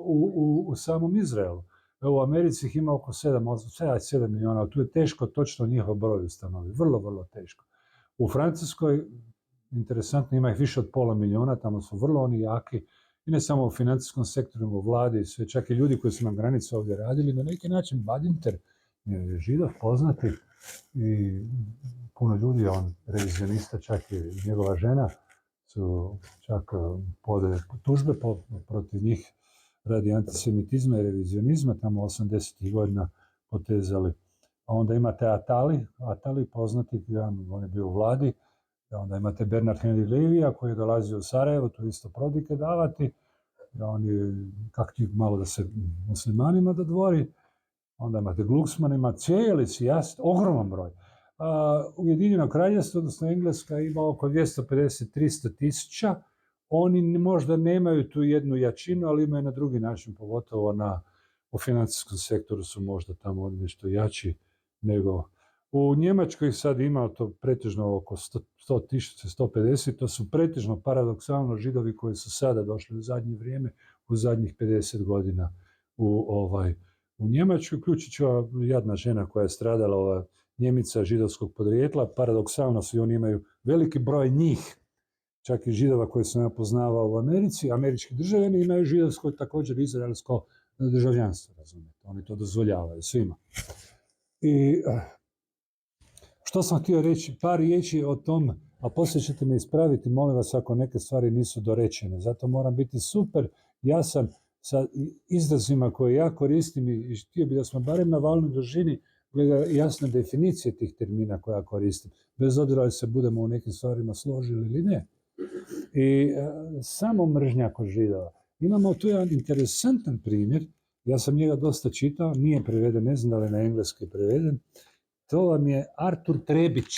u samom Izraelu. U Americi ih ima oko 7 milijuna, tu je teško točno njihov broj ustanoviti, vrlo, vrlo teško. U Francuskoj, interesantno, ima ih više od 500 milijuna, tamo su vrlo oni jaki, i ne samo u financijskom sektoru, u vladi, sve, čak i ljudi koji su nam granicu ovdje radili, na neki način Badinter je Židov poznati i puno ljudi, on revizionista, čak i njegova žena su čak podale tužbe protiv njih radi antisemitizma i revizionizma, tamo 80. godina potezali a onda imate Atali poznati, on je bio u vladi, a onda imate Bernard Henry Levija koji je dolazio u Sarajevo, tu isto prodike davati, on je kakti malo da se muslimanima dodvori, onda imate Glucksmann, ima cijeli sijast, ogroman broj. Ujedinjeno kraljevstvo, odnosno Engleska, ima oko 250-300 tisuća. Oni možda nemaju tu jednu jačinu, ali imaju na drugi način, pogotovo u financijskom sektoru su možda tamo oni nešto jači nego... U Njemačkoj sad ima to pretežno oko 100.000, 150, to su pretežno paradoksalno Židovi koji su sada došli u zadnje vrijeme, u zadnjih 50 godina u Njemačkoj, uključujući jadna žena koja je stradala, Njemica židovskog podrijetla, paradoksalno svi oni imaju veliki broj njih, čak i Židova koje sam ja poznavao u Americi, američki državljani imaju židovsko, također izraelsko državljanstvo, razumijete, oni to dozvoljavaju svima. I što sam htio reći, par riječi o tom, a poslije ćete me ispraviti, molim vas, ako neke stvari nisu dorečene, zato moram biti super jasan sa izrazima koje ja koristim i htio bi da smo barem na valnoj dužini gleda jasne definicije tih termina koje ja koristim, bez obzira da se budemo u nekim stvarima složili ili ne. I samo mržnja kod Židova. Imamo tu jedan interesantan primjer, ja sam njega dosta čitao, nije preveden, ne znam da li je na engleski preveden, to vam je Artur Trebić,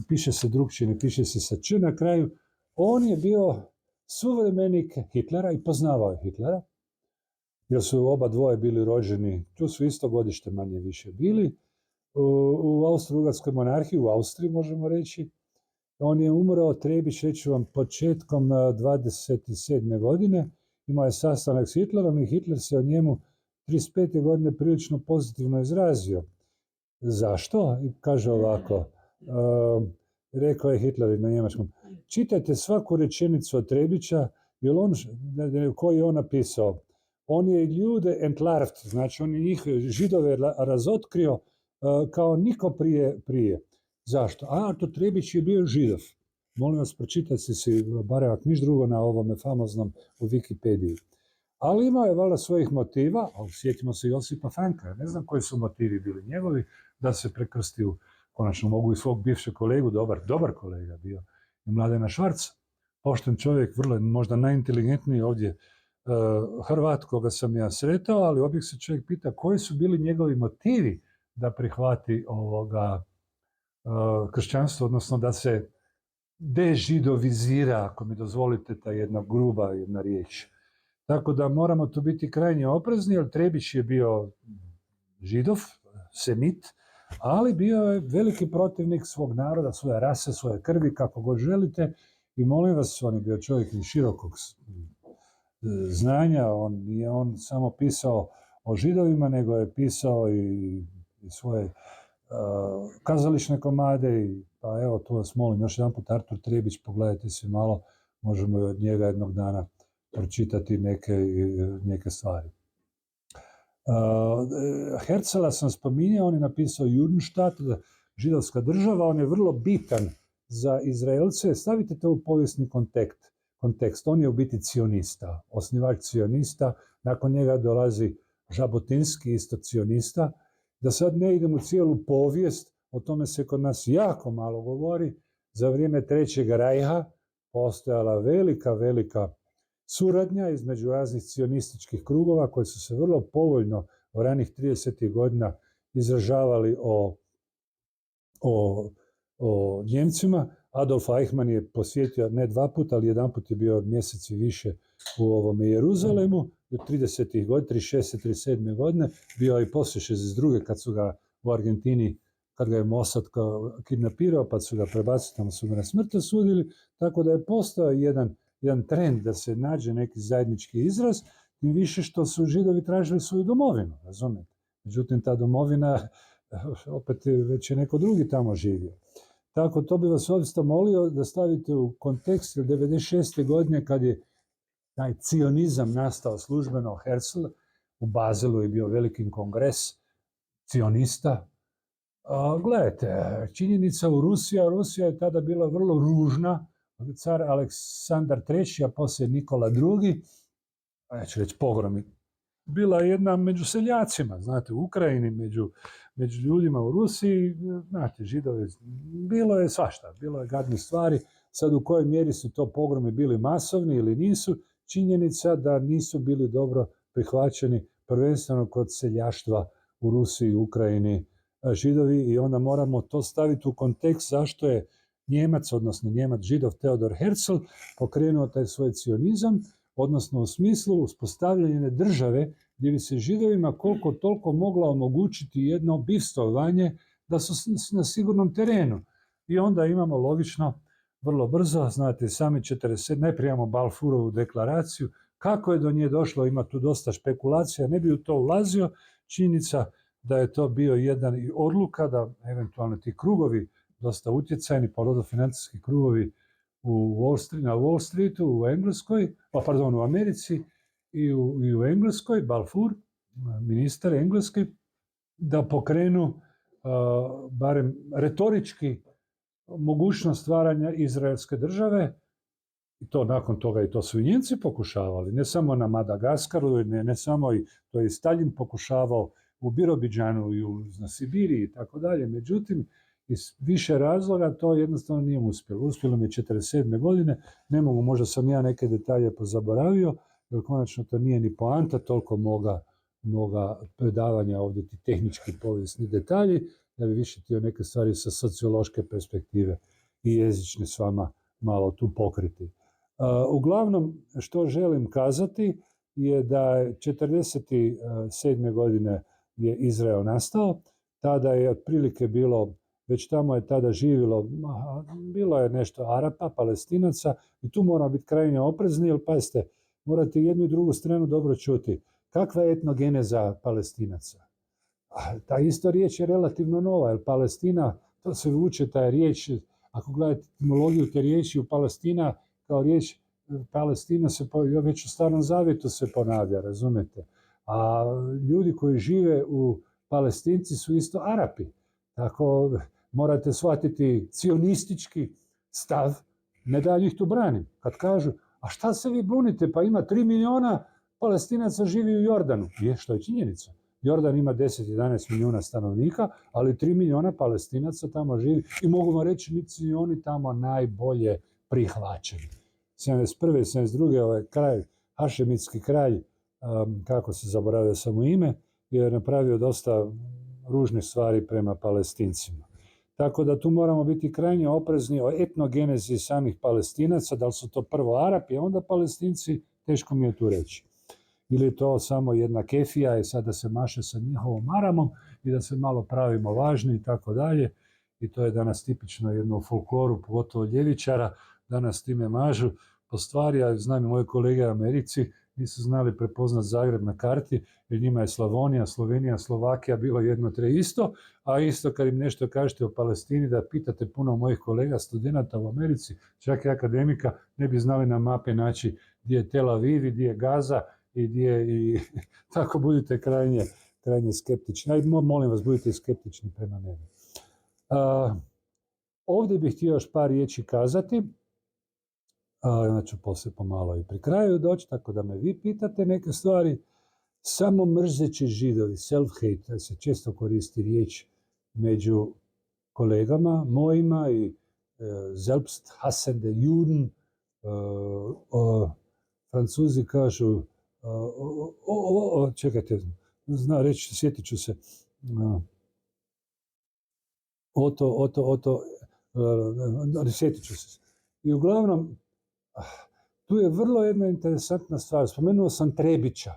piše se drugčije, ne piše se sa Č na kraju, on je bio suvremenik Hitlera i poznavao je Hitlera, jer su oba dvoje bili rođeni, tu su isto godište manje više bili, u Austro-Ugarskoj monarhiji, u Austriji možemo reći. On je umro, Trebić, reći vam, početkom 27. godine, imao je sastanak s Hitlerom i Hitler se o njemu 35. godine prilično pozitivno izrazio. Zašto? I kaže ovako, rekao je Hitler na njemačkom, čitajte svaku rečenicu od Trebića, jer koji je on napisao. On je ljude entlarvt, znači on je njih Židove razotkrio kao niko prije. Zašto? Artur Trebić je bio Židov. Molim vas, pročitajte si barem ako niš drugo na ovome famoznom u Wikipediji. Ali imao je valjda svojih motiva, ali sjetimo se Josipa Franka, ne znam koji su motivi bili njegovi, da se prekrsti konačno mogu i svog bivšeg kolegu, dobar kolega bio, i Mladena Švarca, pošten čovjek, vrlo možda najinteligentniji ovdje Hrvat koga sam ja sretao, ali uvijek se čovjek pita koji su bili njegovi motivi da prihvati kršćanstvo, odnosno da se dežidovizira, ako mi dozvolite ta jedna gruba riječ. Tako da moramo tu biti krajnje oprezni, jer Trebić je bio Židov, semit, ali bio je veliki protivnik svog naroda, svoje rase, svoje krvi, kako god želite, i molim vas, on je bio čovjek širokog znanja, nije on samo pisao o Židovima, nego je pisao i svoje kazališne komade, pa evo, tu vas molim, još jedan put Artur Trebić, pogledajte si malo, možemo od njega jednog dana pročitati neke stvari. Herzela sam spominjao, on je napisao Judenstaat, židovska država, on je vrlo bitan za Izraelce. Stavite to u povijesni kontekst. On je u biti cionista, osnivač cionista, nakon njega dolazi Žabotinski, isto cionista. Da sad ne idem u cijelu povijest, o tome se kod nas jako malo govori. Za vrijeme Trećeg rajha postojala velika suradnja između raznih cionističkih krugova koji su se vrlo povoljno u ranih 30. godina izražavali o Njemcima. Adolf Eichmann je posjetio ne 2 puta, ali 1 put je bio mjesec i više u ovome Jeruzalemu, od 30. godina, 36. 37. godine, bio je i poslije 62. kad su ga u Argentini, kad ga je Mossad kidnapirao, pa su ga prebacili, tamo su ga na smrt osudili, tako da je postao jedan trend da se nađe neki zajednički izraz, tim više što su Židovi tražili svoju domovinu, razumijete. Međutim, ta domovina, opet već je neko drugi tamo živio. Tako, to bi vas ovdje molio da stavite u kontekst, jer 96. godine kad je taj cionizam nastao službeno, Herzl, u Bazelu je bio veliki kongres cionista. Gledajte, činjenica u Rusija je tada bila vrlo ružna, car Aleksandar III, a poslije Nikola II, neću reći pogromi, bila jedna među seljacima, znate, u Ukrajini, među ljudima u Rusiji, znate, Židovi, bilo je svašta, bilo je gadnih stvari. Sad u kojoj mjeri su to pogromi bili masovni ili nisu, činjenica da nisu bili dobro prihvaćeni, prvenstveno kod seljaštva u Rusiji, Ukrajini, Židovi, i onda moramo to staviti u kontekst zašto je Njemac, odnosno Njemac Židov Theodor Herzl pokrenuo taj svoj cionizam, odnosno u smislu uspostavljanja države gdje bi se Židovima koliko toliko mogla omogućiti jedno bivstvovanje da su na sigurnom terenu. I onda imamo logično, vrlo brzo, znate, sami 40, najprije imamo Balfourovu deklaraciju, kako je do nje došlo, ima tu dosta špekulacija, ne bi u to ulazio, činjenica da je to bio jedan odluka, da eventualno ti krugovi, dosta utjecajni, financijski krugovi na Wall Streetu u Engleskoj, u Americi i u Engleskoj, Balfour, ministar engleski, da pokrenu barem retorički mogućnost stvaranja izraelske države, i to nakon toga, i to su i Njemci pokušavali, ne samo na Madagaskaru, ne samo, to je i Stalin pokušavao u Birobidžanu i na Sibiriji i tako dalje. Međutim, iz više razloga to jednostavno nije uspjelo. Uspjelo mi je 1947. godine, ne mogu, možda sam ja neke detalje pozaboravio, jer konačno to nije ni poanta toliko moga predavanja ovdje, ti tehnički povijesni detalji, da bi više htio neke stvari sa sociološke perspektive i jezične s vama malo tu pokriti. Uglavnom, što želim kazati je da je 1947. godine je Izrael nastao, tada je otprilike bilo, već tamo je tada bilo je nešto Arapa, Palestinaca, i tu moramo biti krajnje oprezni, jer pazite, morate jednu i drugu stranu dobro čuti. Kakva je etnogeneza Palestinaca? Ta isto riječ je relativno nova, jer Palestina, to se vuče ta riječ, ako gledate etimologiju te riječi, u Palestina kao riječ, Palestina se već u Starom Zavjetu se ponavlja, razumete? A ljudi koji žive u Palestinci su isto Arapi. Tako morate shvatiti cionistički stav, ne da ih tu branim. Kad kažu, a šta se vi bunite, pa ima 3 miliona Palestinaca živi u Jordanu. Je, što je činjenica. Jordan ima 10-11 milijuna stanovnika, ali 3 miliona Palestinaca tamo živi i mogu vam reći, niti oni tamo najbolje prihvaćeni. 71. 72. ovaj kraj, hašemitski kralj, kako se zaboravio samo ime, je napravio dosta ružnih stvari prema Palestincima. Tako da tu moramo biti krajnje oprezni o etnogenezi samih Palestinaca, da li su to prvo Arapi, a onda Palestinci, teško mi je tu reći. Ili to samo jedna kefija i sada se maše sa njihovom maramom i da se malo pravimo važni i tako dalje. I to je danas tipično jedno u folkloru, pogotovo ljevičara, danas time mažu po stvari, a znam i moji kolege u Americi nisu znali prepoznat Zagreb na karti, jer njima je Slavonija, Slovenija, Slovakija bilo jedno te isto, a isto kad im nešto kažete o Palestini, da pitate puno mojih kolega, studenata u Americi, čak i akademika, ne bi znali na mape naći gdje je Tel Aviv, gdje je Gaza i tako budite krajnje skeptični. Ajde, molim vas, budite skeptični prema meni. Ovdje bih htio još par riječi kazati, znači poslije pomalo i pri kraju doći, tako da me vi pitate neke stvari. Samo mrzeći Židovi, self-hate, se često koristi riječ među kolegama mojima, i selbsthassende Juden, Francuzi kažu, čekajte, reći, sjetit ću se, sjetit ću se. I uglavnom, tu je vrlo jedna interesantna stvar. Spomenuo sam Trebića,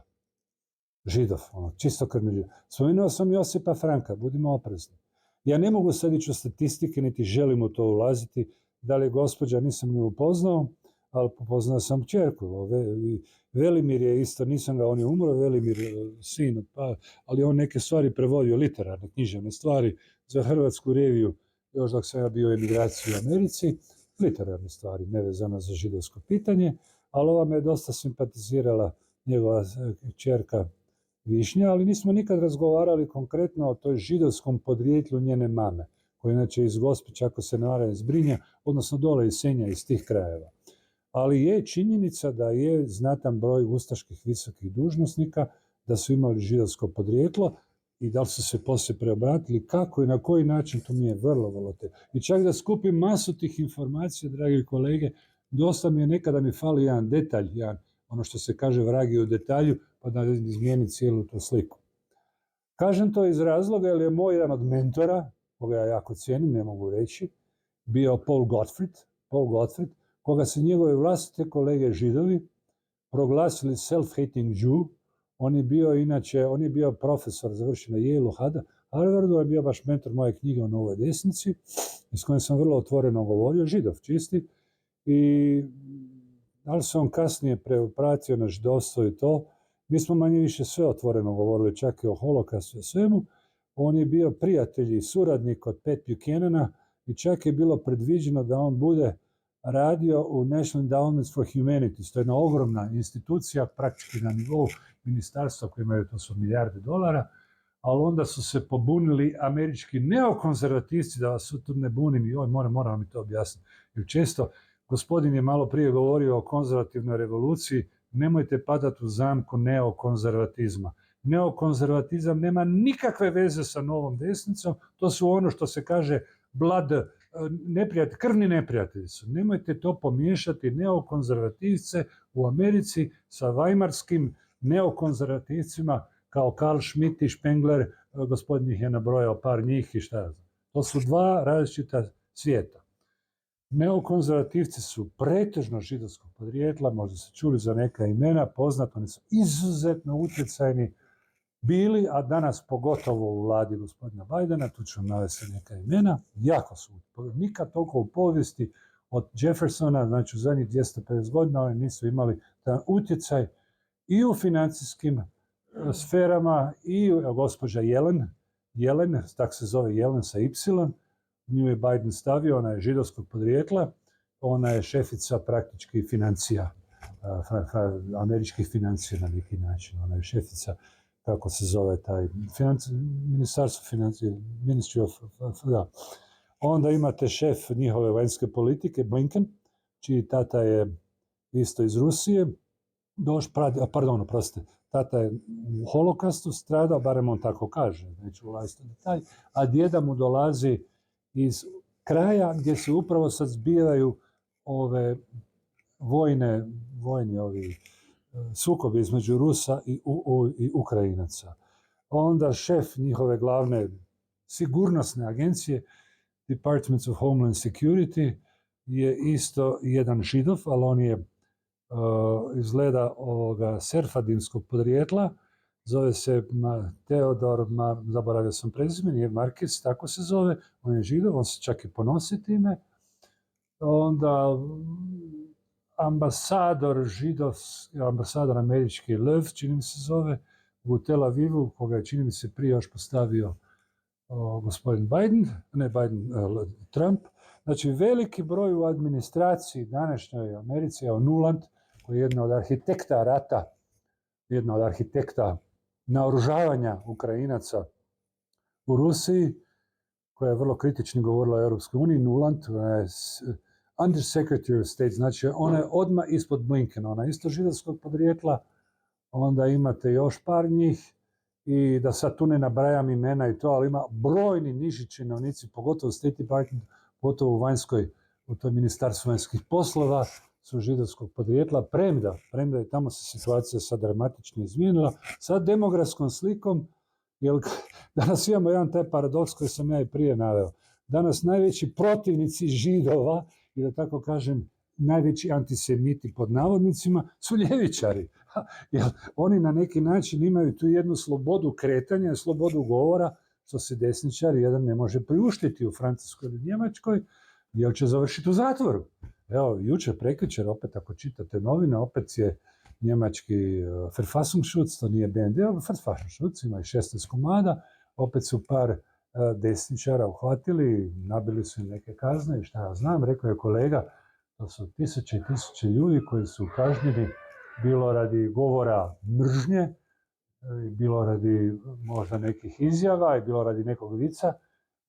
Židov, čisto krvni Židov. Spomenuo sam Josipa Franka, budimo oprezni. Ja ne mogu sad ići u statistike, niti želim u to ulaziti. Da li je gospođa, nisam ni upoznao, ali poznao sam kćerku. Velimir je isto, nisam ga, on je umro, Velimir, sin, ali on neke stvari prevodio, literarne, književne stvari, za Hrvatsku reviju, još dok sam ja bio u emigraciji u Americi, literarne stvari, nevezano za židovsko pitanje, ali ova me je dosta simpatizirala njegova kćerka Višnja, ali nismo nikad razgovarali konkretno o toj židovskom podrijetlu njene mame, koja inače iz Gospića, ako se ne varam, iz Brinja, odnosno dole iz Senja, iz tih krajeva. Ali je činjenica da je znatan broj ustaških visokih dužnosnika da su imali židovsko podrijetlo i da li su se poslije preobratili, kako i na koji način, to mi je vrlo, vrlo teško. I čak da skupim masu tih informacija, dragi kolege, dosta mi je nekada mi fali jedan detalj, ono što se kaže vrag je u detalju, pa da izmijeni cijelu tu sliku. Kažem to iz razloga jer je moj jedan od mentora, koga ja jako cijenim, ne mogu reći, bio Paul Gottfried, koga se njegove vlastite kolege židovi proglasili self-hating Jew. On je bio profesor, završen na Yale-u, Harvardu, je bio baš mentor moje knjige o Novoj desnici, s kojim sam vrlo otvoreno govorio, židov čisti, i da li se on kasnije preopratio na židovstvo i to, mi smo manje više sve otvoreno govorili, čak i o holokaustu i svemu. On je bio prijatelj i suradnik od Pat Buchanana i čak je bilo predviđeno da on bude radio u National Endowments for Humanities. To je jedna ogromna institucija, praktički na nivou ministarstva koji imaju, to su milijarde dolara, ali onda su se pobunili američki neokonzervativci, da vas tu ne bunim, i moram mi to objasniti. Jer često, gospodin je malo prije govorio o konzervativnoj revoluciji, nemojte padati u zamku neokonzervatizma. Neokonzervatizam nema nikakve veze sa novom desnicom, to su ono što se kaže krvni neprijatelji su. Nemojte to pomiješati, neokonzervativce u Americi sa vajmarskim neokonzervativcima kao Karl Schmitt i Spengler, gospodin ih je nabrojao par njih i šta ja znam. To su dva različita svijeta. Neokonzervativci su pretežno židovskog podrijetla, možda se čuli za neka imena, poznato, oni su izuzetno utjecajni bili, a danas pogotovo u vladi gospodina Bidena, tu ću navesti neka imena, jako su, nikad toliko u povijesti od Jeffersona, znači u zadnjih 250 godina, oni nisu imali taj utjecaj i u financijskim sferama, i gospođa Jelen, tak se zove Jelen sa Y, nju je Biden stavio, ona je židovskog podrijetla, ona je šefica praktički financija, američkih financija na neki način, ona je šefica, kako se zove taj, ministarstvo financija, Ministry of, da. Onda imate šef njihove vanjske politike, Blinken, čiji tata je isto iz Rusije, tata je u holokaustu stradao, barem on tako kaže, neću ulaziti u detalj, a djeda mu dolazi iz kraja gdje se upravo sad zbijaju ove vojni sukobi između Rusa i Ukrajinaca. Onda šef njihove glavne sigurnosne agencije, Department of Homeland Security, je isto jedan židov, ali on je izgleda serfadinskog podrijetla, zove se Teodor, zaboravio sam prezime, nije Markis, tako se zove, on je židov, on se čak i ponosi time. Onda ambasador američki Löw, čini mi se zove, u Tel Avivu, koga je čini mi se prije još postavio gospodin Trump. Znači veliki broj u administraciji današnjoj Americi, Nuland, koji je jedna od arhitekta rata, jedna od arhitekta naoružavanja Ukrajinaca u Rusiji, koja je vrlo kritično govorila o Europskoj uniji, Nuland, je Undersecretary of State, znači ona je odmah ispod Blinkena, ona je isto židovskog podrijetla, onda imate još par njih, i da sad tu ne nabrajam imena i to, ali ima brojni niži činovnici, pogotovo u State Department, pogotovo u toj ministarstvu vanjskih poslova, su židovskog podrijetla, premda je tamo se situacija sad dramatično izmijenila, sa demografskom slikom, jer danas imamo jedan taj paradoks koji sam ja i prije naveo. Danas najveći protivnici židova, i da tako kažem, najveći antisemiti pod navodnicima, su ljevičari. Jer oni na neki način imaju tu jednu slobodu kretanja, slobodu govora, što se desničari jedan ne može priuštiti u Francuskoj ili Njemačkoj, jer će završiti u zatvoru. Evo, jučer, prekjučer, opet ako čitate novine, opet je njemački Verfassungsschutz, to nije BND, Verfassungsschutz, ima i 16 komada, opet su par desničara uhvatili, nabili su im neke kazne i šta ja znam, rekao je kolega, to su tisuće i tisuće ljudi koji su kažnjeni, bilo radi govora mržnje, bilo radi možda nekih izjava i bilo radi nekog vica,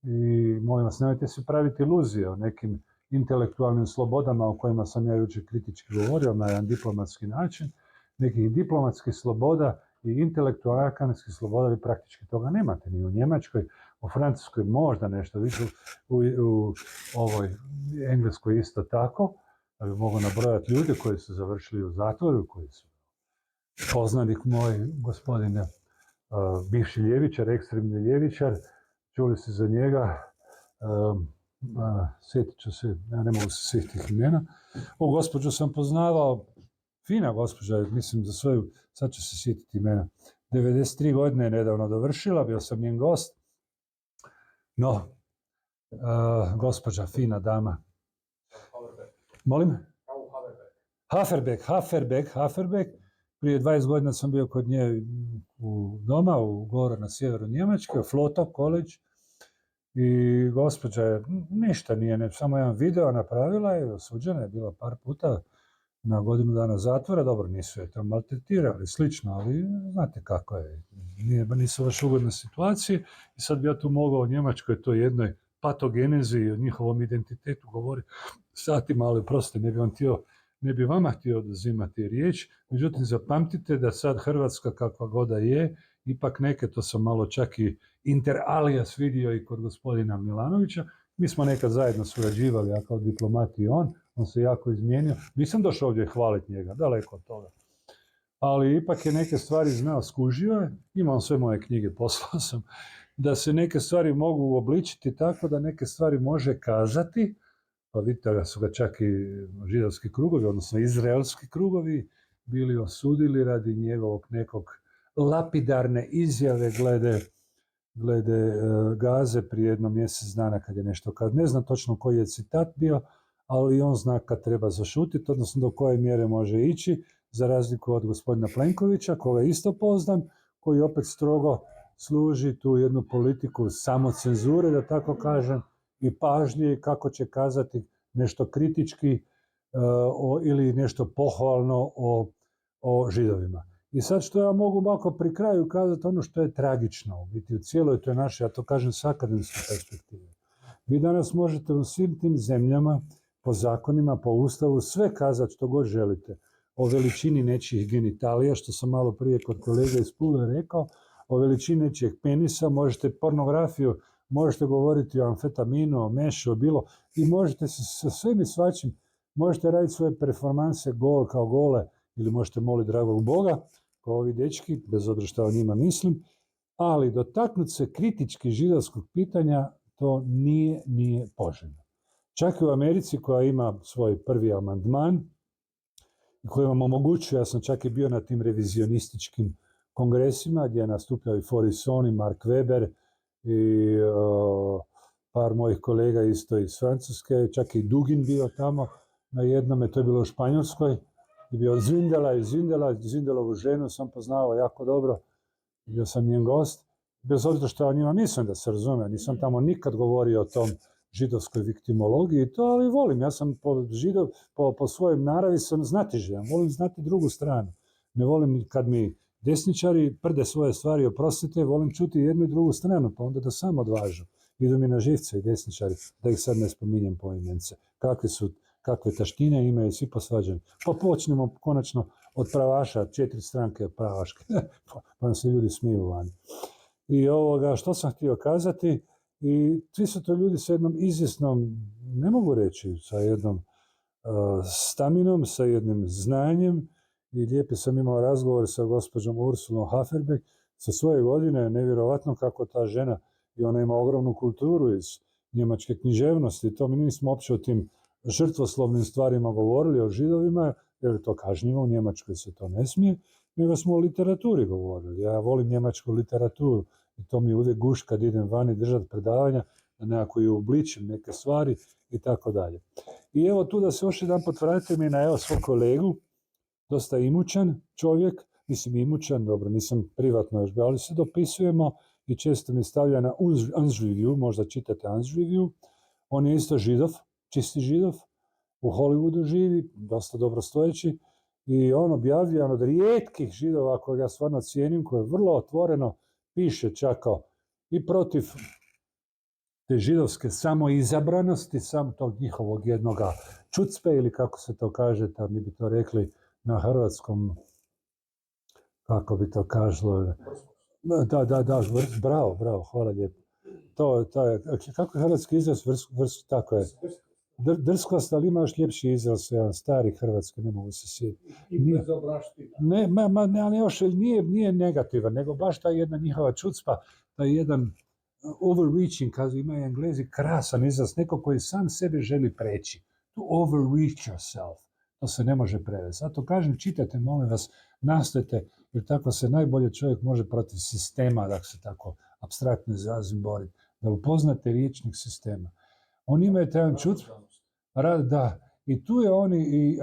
i molim vas, nemojte se praviti iluzije o nekim intelektualnim slobodama o kojima sam ja jučer kritički govorio na jedan diplomatski način. Nekih diplomatskih sloboda i intelektualna akademska sloboda, vi praktički toga nemate ni u Njemačkoj, u Francuskoj možda nešto više, u ovoj Engleskoj isto tako, da bi mogu nabrojati ljude koji su završili u zatvoru, koji su poznanik moj, gospodine, bivši ljevičar, ekstremni ljevičar, čuli ste za njega, sjetit ću se, ja ne mogu se sjetiti imena. O, gospođu sam poznavao, fina gospođa, mislim za svoju, sad ću se sjetiti imena, 93 godine je nedavno dovršila, bio sam njen gost. No, gospođa, fina dama. Molim? Haferbeck. Prije 20 godina sam bio kod nje u doma, gore na sjeveru Njemačke, u Floto College. I gospođa je, ništa nije, samo jedan video napravila i osuđena je bila par puta na godinu dana zatvora. Dobro, nisu je tamo maltretirali, slično, ali znate kako je. Nisu baš ugodne situacije i sad bi ja tu mogao u Njemačkoj to jednoj patogenezi i o njihovom identitetu govori satima, ali prosto ne bi vama htio oduzimati riječ. Međutim, zapamtite da sad Hrvatska kakva god da je, ipak neke, to sam malo čak i inter alias vidio i kod gospodina Milanovića, mi smo nekad zajedno surađivali, ja kao diplomat i on se jako izmijenio. Nisam došao ovdje hvaliti njega, daleko od toga. Ali ipak je neke stvari znao, skužio je, imam sve moje knjige, poslao sam, da se neke stvari mogu uobličiti tako da neke stvari može kazati, pa vidite da su ga čak i židovski krugovi, odnosno izraelski krugovi, bili osudili radi njegovog nekog lapidarne izjave glede Gaze prije jedno mjesec dana kad je nešto, kad ne znam točno koji je citat bio, ali on zna kad treba zašutiti, odnosno do koje mjere može ići, za razliku od gospodina Plenkovića, koga isto poznam, koji opet strogo služi tu jednu politiku samocenzure, da tako kažem, i pažnje kako će kazati nešto kritički ili nešto pohvalno o židovima. I sad što ja mogu ovako pri kraju kazati ono što je tragično u biti u cijeloj toj našoj, ja to kažem s akademske perspektive. Vi danas možete u svim tim zemljama, po zakonima, po ustavu, sve kazati što god želite o veličini nečijih genitalija, što sam malo prije kod kolega iz Pule rekao, o veličini nečijeg penisa, možete pornografiju, možete govoriti o amfetaminu, o mešu, o bilo, i možete se sa svim i svačim, možete raditi svoje performanse gol kao gole, ili možete moliti dragog Boga, kao ovi dečki, bez obzira što o njima mislim, ali dotaknuti se kritički židovskog pitanja, to nije poželjno. Čak i u Americi koja ima svoj prvi amandman, koji vam omogućuje, ja sam čak i bio na tim revizionističkim kongresima, gdje je nastupljao i Forison i Mark Weber i par mojih kolega isto iz Francuske, čak i Dugin bio tamo na jednome, to je bilo u Španjolskoj, je bio Zvindelovu ženu sam poznao jako dobro, bio sam njen gost, bez obzira što o njima mislim da se razume, nisam tamo nikad govorio o tom židovskoj viktimologiji i to, ali volim, ja sam po svojoj naravi sam znatiželjan, volim znati drugu stranu, ne volim kad mi desničari prde svoje stvari, oprostite, volim čuti jednu i drugu stranu, pa onda da sam odvažu, idu mi na živce i desničari, da ih sad ne spominjem po imence, kakve taštine imaju svi posvađani. Pa počnemo konačno od pravaša, 4 stranke pravaške, pa nam se ljudi smiju vani. I što sam htio kazati, i svi su to ljudi sa jednom izvjesnom, ne mogu reći, sa jednom staminom, sa jednim znanjem, i lijepi sam imao razgovor sa gospođom Ursulom Haferbeck, sa svoje godine, nevjerovatno kako ta žena, i ona ima ogromnu kulturu iz njemačke književnosti, to mi nismo uopće o tim žrtvoslovnim stvarima govorili o židovima, jer je to kažnjivo, u Njemačkoj se to ne smije, nego smo o literaturi govorili. Ja volim njemačku literaturu i to mi je uvijek guš kad idem vani držati predavanja, da nekako i uobličim neke stvari i tako dalje. I evo tu da se još jedan potvratite mi na svog kolegu, dosta imućan čovjek, mislim imućan, dobro, nisam privatno još bio, ali se dopisujemo i često mi stavlja na Unsreview, možda čitate Unsreview, on je isto židov, čisti židov, u Hollywoodu živi, dosta dobro stojeći, i on objavlja od rijetkih židova koje ja stvarno cijenim, koje vrlo otvoreno piše čak i protiv te židovske samoizabranosti, sam tog njihovog jednoga čucpe, ili kako se to kaže, mi bi to rekli na hrvatskom, kako bi to kažalo, bravo, hvala lijepo. To je, kako je hrvatski izraz, tako je. Drskost, ali ima još ljepši izraz, jedan stari hrvatski, ne mogu se sjetiti. Ali još nije negativan, nego baš ta jedna njihova čucpa, taj jedan overreaching, kazu imaju Englezi, krasan izraz, neko koji sam sebe želi preći. To overreach yourself. To se ne može prevesti. Zato kažem, čitajte, molim vas, nastojte, jer tako se najbolje čovjek može protiv sistema, da se tako apstraktno izrazim, boriti, da upoznate riječnik sistema. Oni imaju taj čut, da, i tu je oni,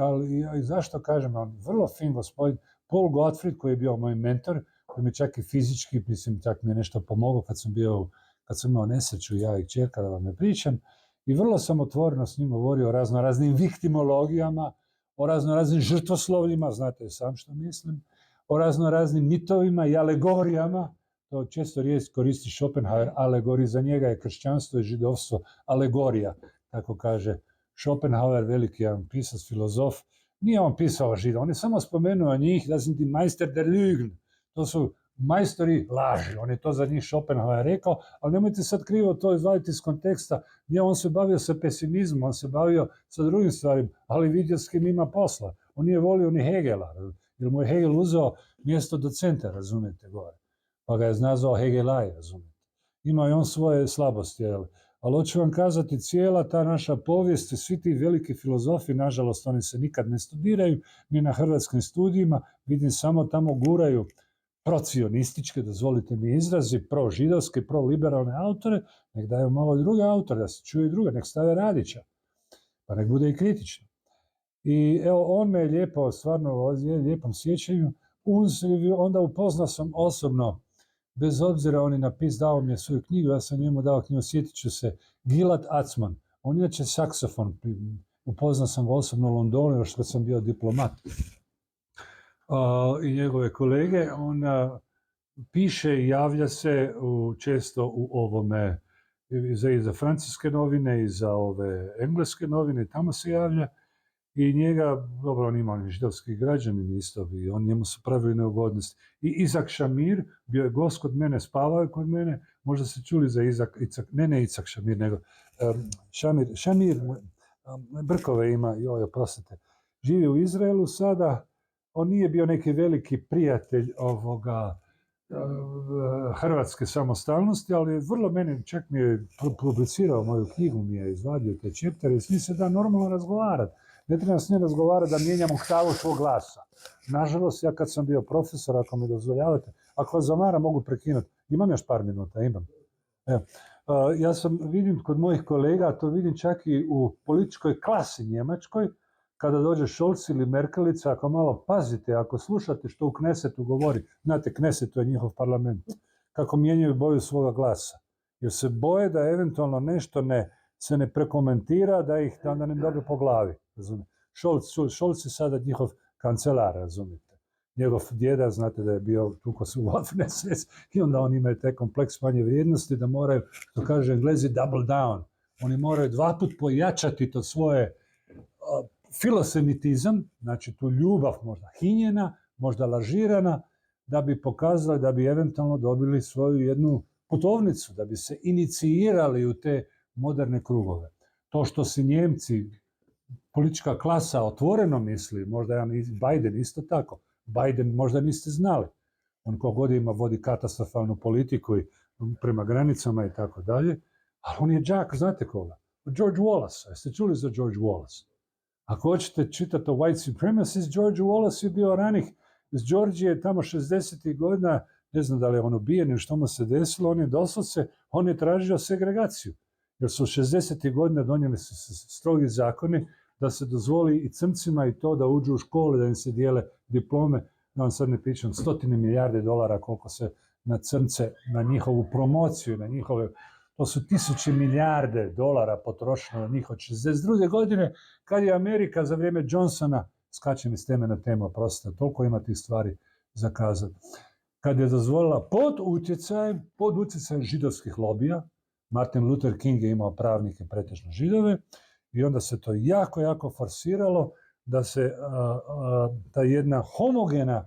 ali zašto kažem, on vrlo fin gospodin, Paul Gottfried, koji je bio moj mentor, koji mi čak i fizički, mislim, čak mi je nešto pomogao kad sam imao nesreću, ja i kćerka, da vam ne pričam, i vrlo sam otvoreno s njim govorio o raznoraznim viktimologijama, o raznoraznim žrtvoslovljima, znate sam što mislim, o raznoraznim mitovima i alegorijama. To često riječ koristi Schopenhauer, alegori, za njega je kršćanstvo i židovstvo alegorija, tako kaže Schopenhauer, veliki jedan pisac, filozof. Nije on pisao o Židovima, on je samo spomenuo njih, da su ti Meister der Lügen, to su majstori laži, on je to za njih Schopenhauer rekao, ali nemojte sad krivo to izvaditi iz konteksta, nije on se bavio sa pesimizmom, on se bavio sa drugim stvarima, ali vidio s kim ima posla. On nije volio ni Hegela, jer mu je Hegel uzeo mjesto docenta, razumijete, gore. Pa ga je nazvao Hegelaj, razumijete. Ima i on svoje slabosti, ali hoću vam kazati, cijela ta naša povijest, svi ti veliki filozofi, nažalost, oni se nikad ne studiraju, ni na hrvatskim studijima, vidim samo tamo guraju procionističke, dozvolite mi izrazi, pro-židovske, pro-liberalne autore, nek daju malo druge autore, da se čuje i druge, nek stave Radića, pa nek bude i kritično. I evo, on me je lijepo, stvarno u lijepom sjećanju, onda upoznao sam osobno, bez obzira on je dao mi je svoju knjigu, ja sam njemu dao knjigu, sjetit ću se, Gilad Atzmon, on je inače saksofon, upoznao sam ga osobno u Londonu, još kad sam bio diplomat. I njegove kolege, on piše i javlja se često u ovome, i za francuske novine, i za ove engleske novine, tamo se javlja, i njega, dobro, on ima židovski građanin isto, i njemu su pravili neugodnosti. I Izak Šamir, bio je gost kod mene, spavao je kod mene, možda ste čuli za Izak Šamir, nego Šamir, brkove ima, oprostite, živi u Izraelu sada. On nije bio neki veliki prijatelj hrvatske samostalnosti, ali vrlo meni, čak mi je publicirao moju knjigu, mi je izvadio te chaptere i svi se da normalno razgovarati. Ne treba s njim razgovarati da mijenjamo oktavu svog glasa. Nažalost, ja kad sam bio profesor, ako mi dozvoljavate, ako vas zamara mogu prekinuti. Imam još par minuta, imam. Evo. Ja vidim kod mojih kolega, to vidim čak i u političkoj klasi njemačkoj, kada dođe Scholz ili Merkelica, ako malo pazite, ako slušate što u Knesetu govori, znate, Knesetu je njihov parlament, kako mijenjaju boju svoga glasa. Jer se boje da eventualno nešto se ne prekomentira, da ih da ne dobe po glavi. Scholz je sada njihov kancelar, razumite. Njegov djeda, znate da je bio tuko se u Waffen-SS, i onda oni imaju taj kompleks manje vrijednosti, da moraju, što kaže Englezi, double down. Oni moraju dva put pojačati to svoje filosemitizam, znači tu ljubav možda hinjena, možda lažirana, da bi pokazali, da bi eventualno dobili svoju jednu putovnicu, da bi se inicijirali u te moderne krugove. To što si Njemci, politička klasa otvoreno misli, možda jedan Biden isto tako, Biden možda niste znali, on kogod vodi katastrofalnu politiku i prema granicama i tako dalje, ali on je đak, znate koga? George Wallace, jeste čuli za George Wallace? Ako hoćete čitati o white supremacists, George Wallace je bio ranih iz Georgije tamo 60. godina, ne znam da li je on ubijen ili što mu se desilo, on je tražio segregaciju. Jer su 60. godina donijeli strogi zakoni da se dozvoli i crncima i to da uđu u škole, da im se dijele diplome, da vam sad ne pričam, $100 milijardi koliko se na crnce, na njihovu promociju, na njihove... To su $1000 milijarde potrošeno na njih od 62. godine, kad je Amerika za vrijeme Johnsona, skačem iz teme na temu, oprostite, toliko ima tih stvari za kazati, kad je dozvolila pod utjecajem židovskih lobija, Martin Luther King je imao pravnike pretežno židove, i onda se to jako, jako forsiralo da se ta jedna homogena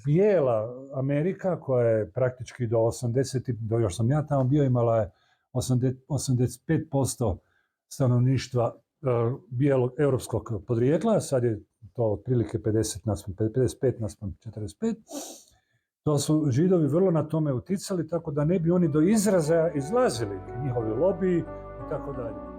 bijela Amerika, koja je praktički do 80, do još sam ja tamo bio, imala je 85% stanovništva bijelog europskog podrijetla, sad je to otprilike 55 naspram 45. To su Židovi vrlo na tome uticali, tako da ne bi oni do izražaja izlazili, njihovi lobiji i tako dalje.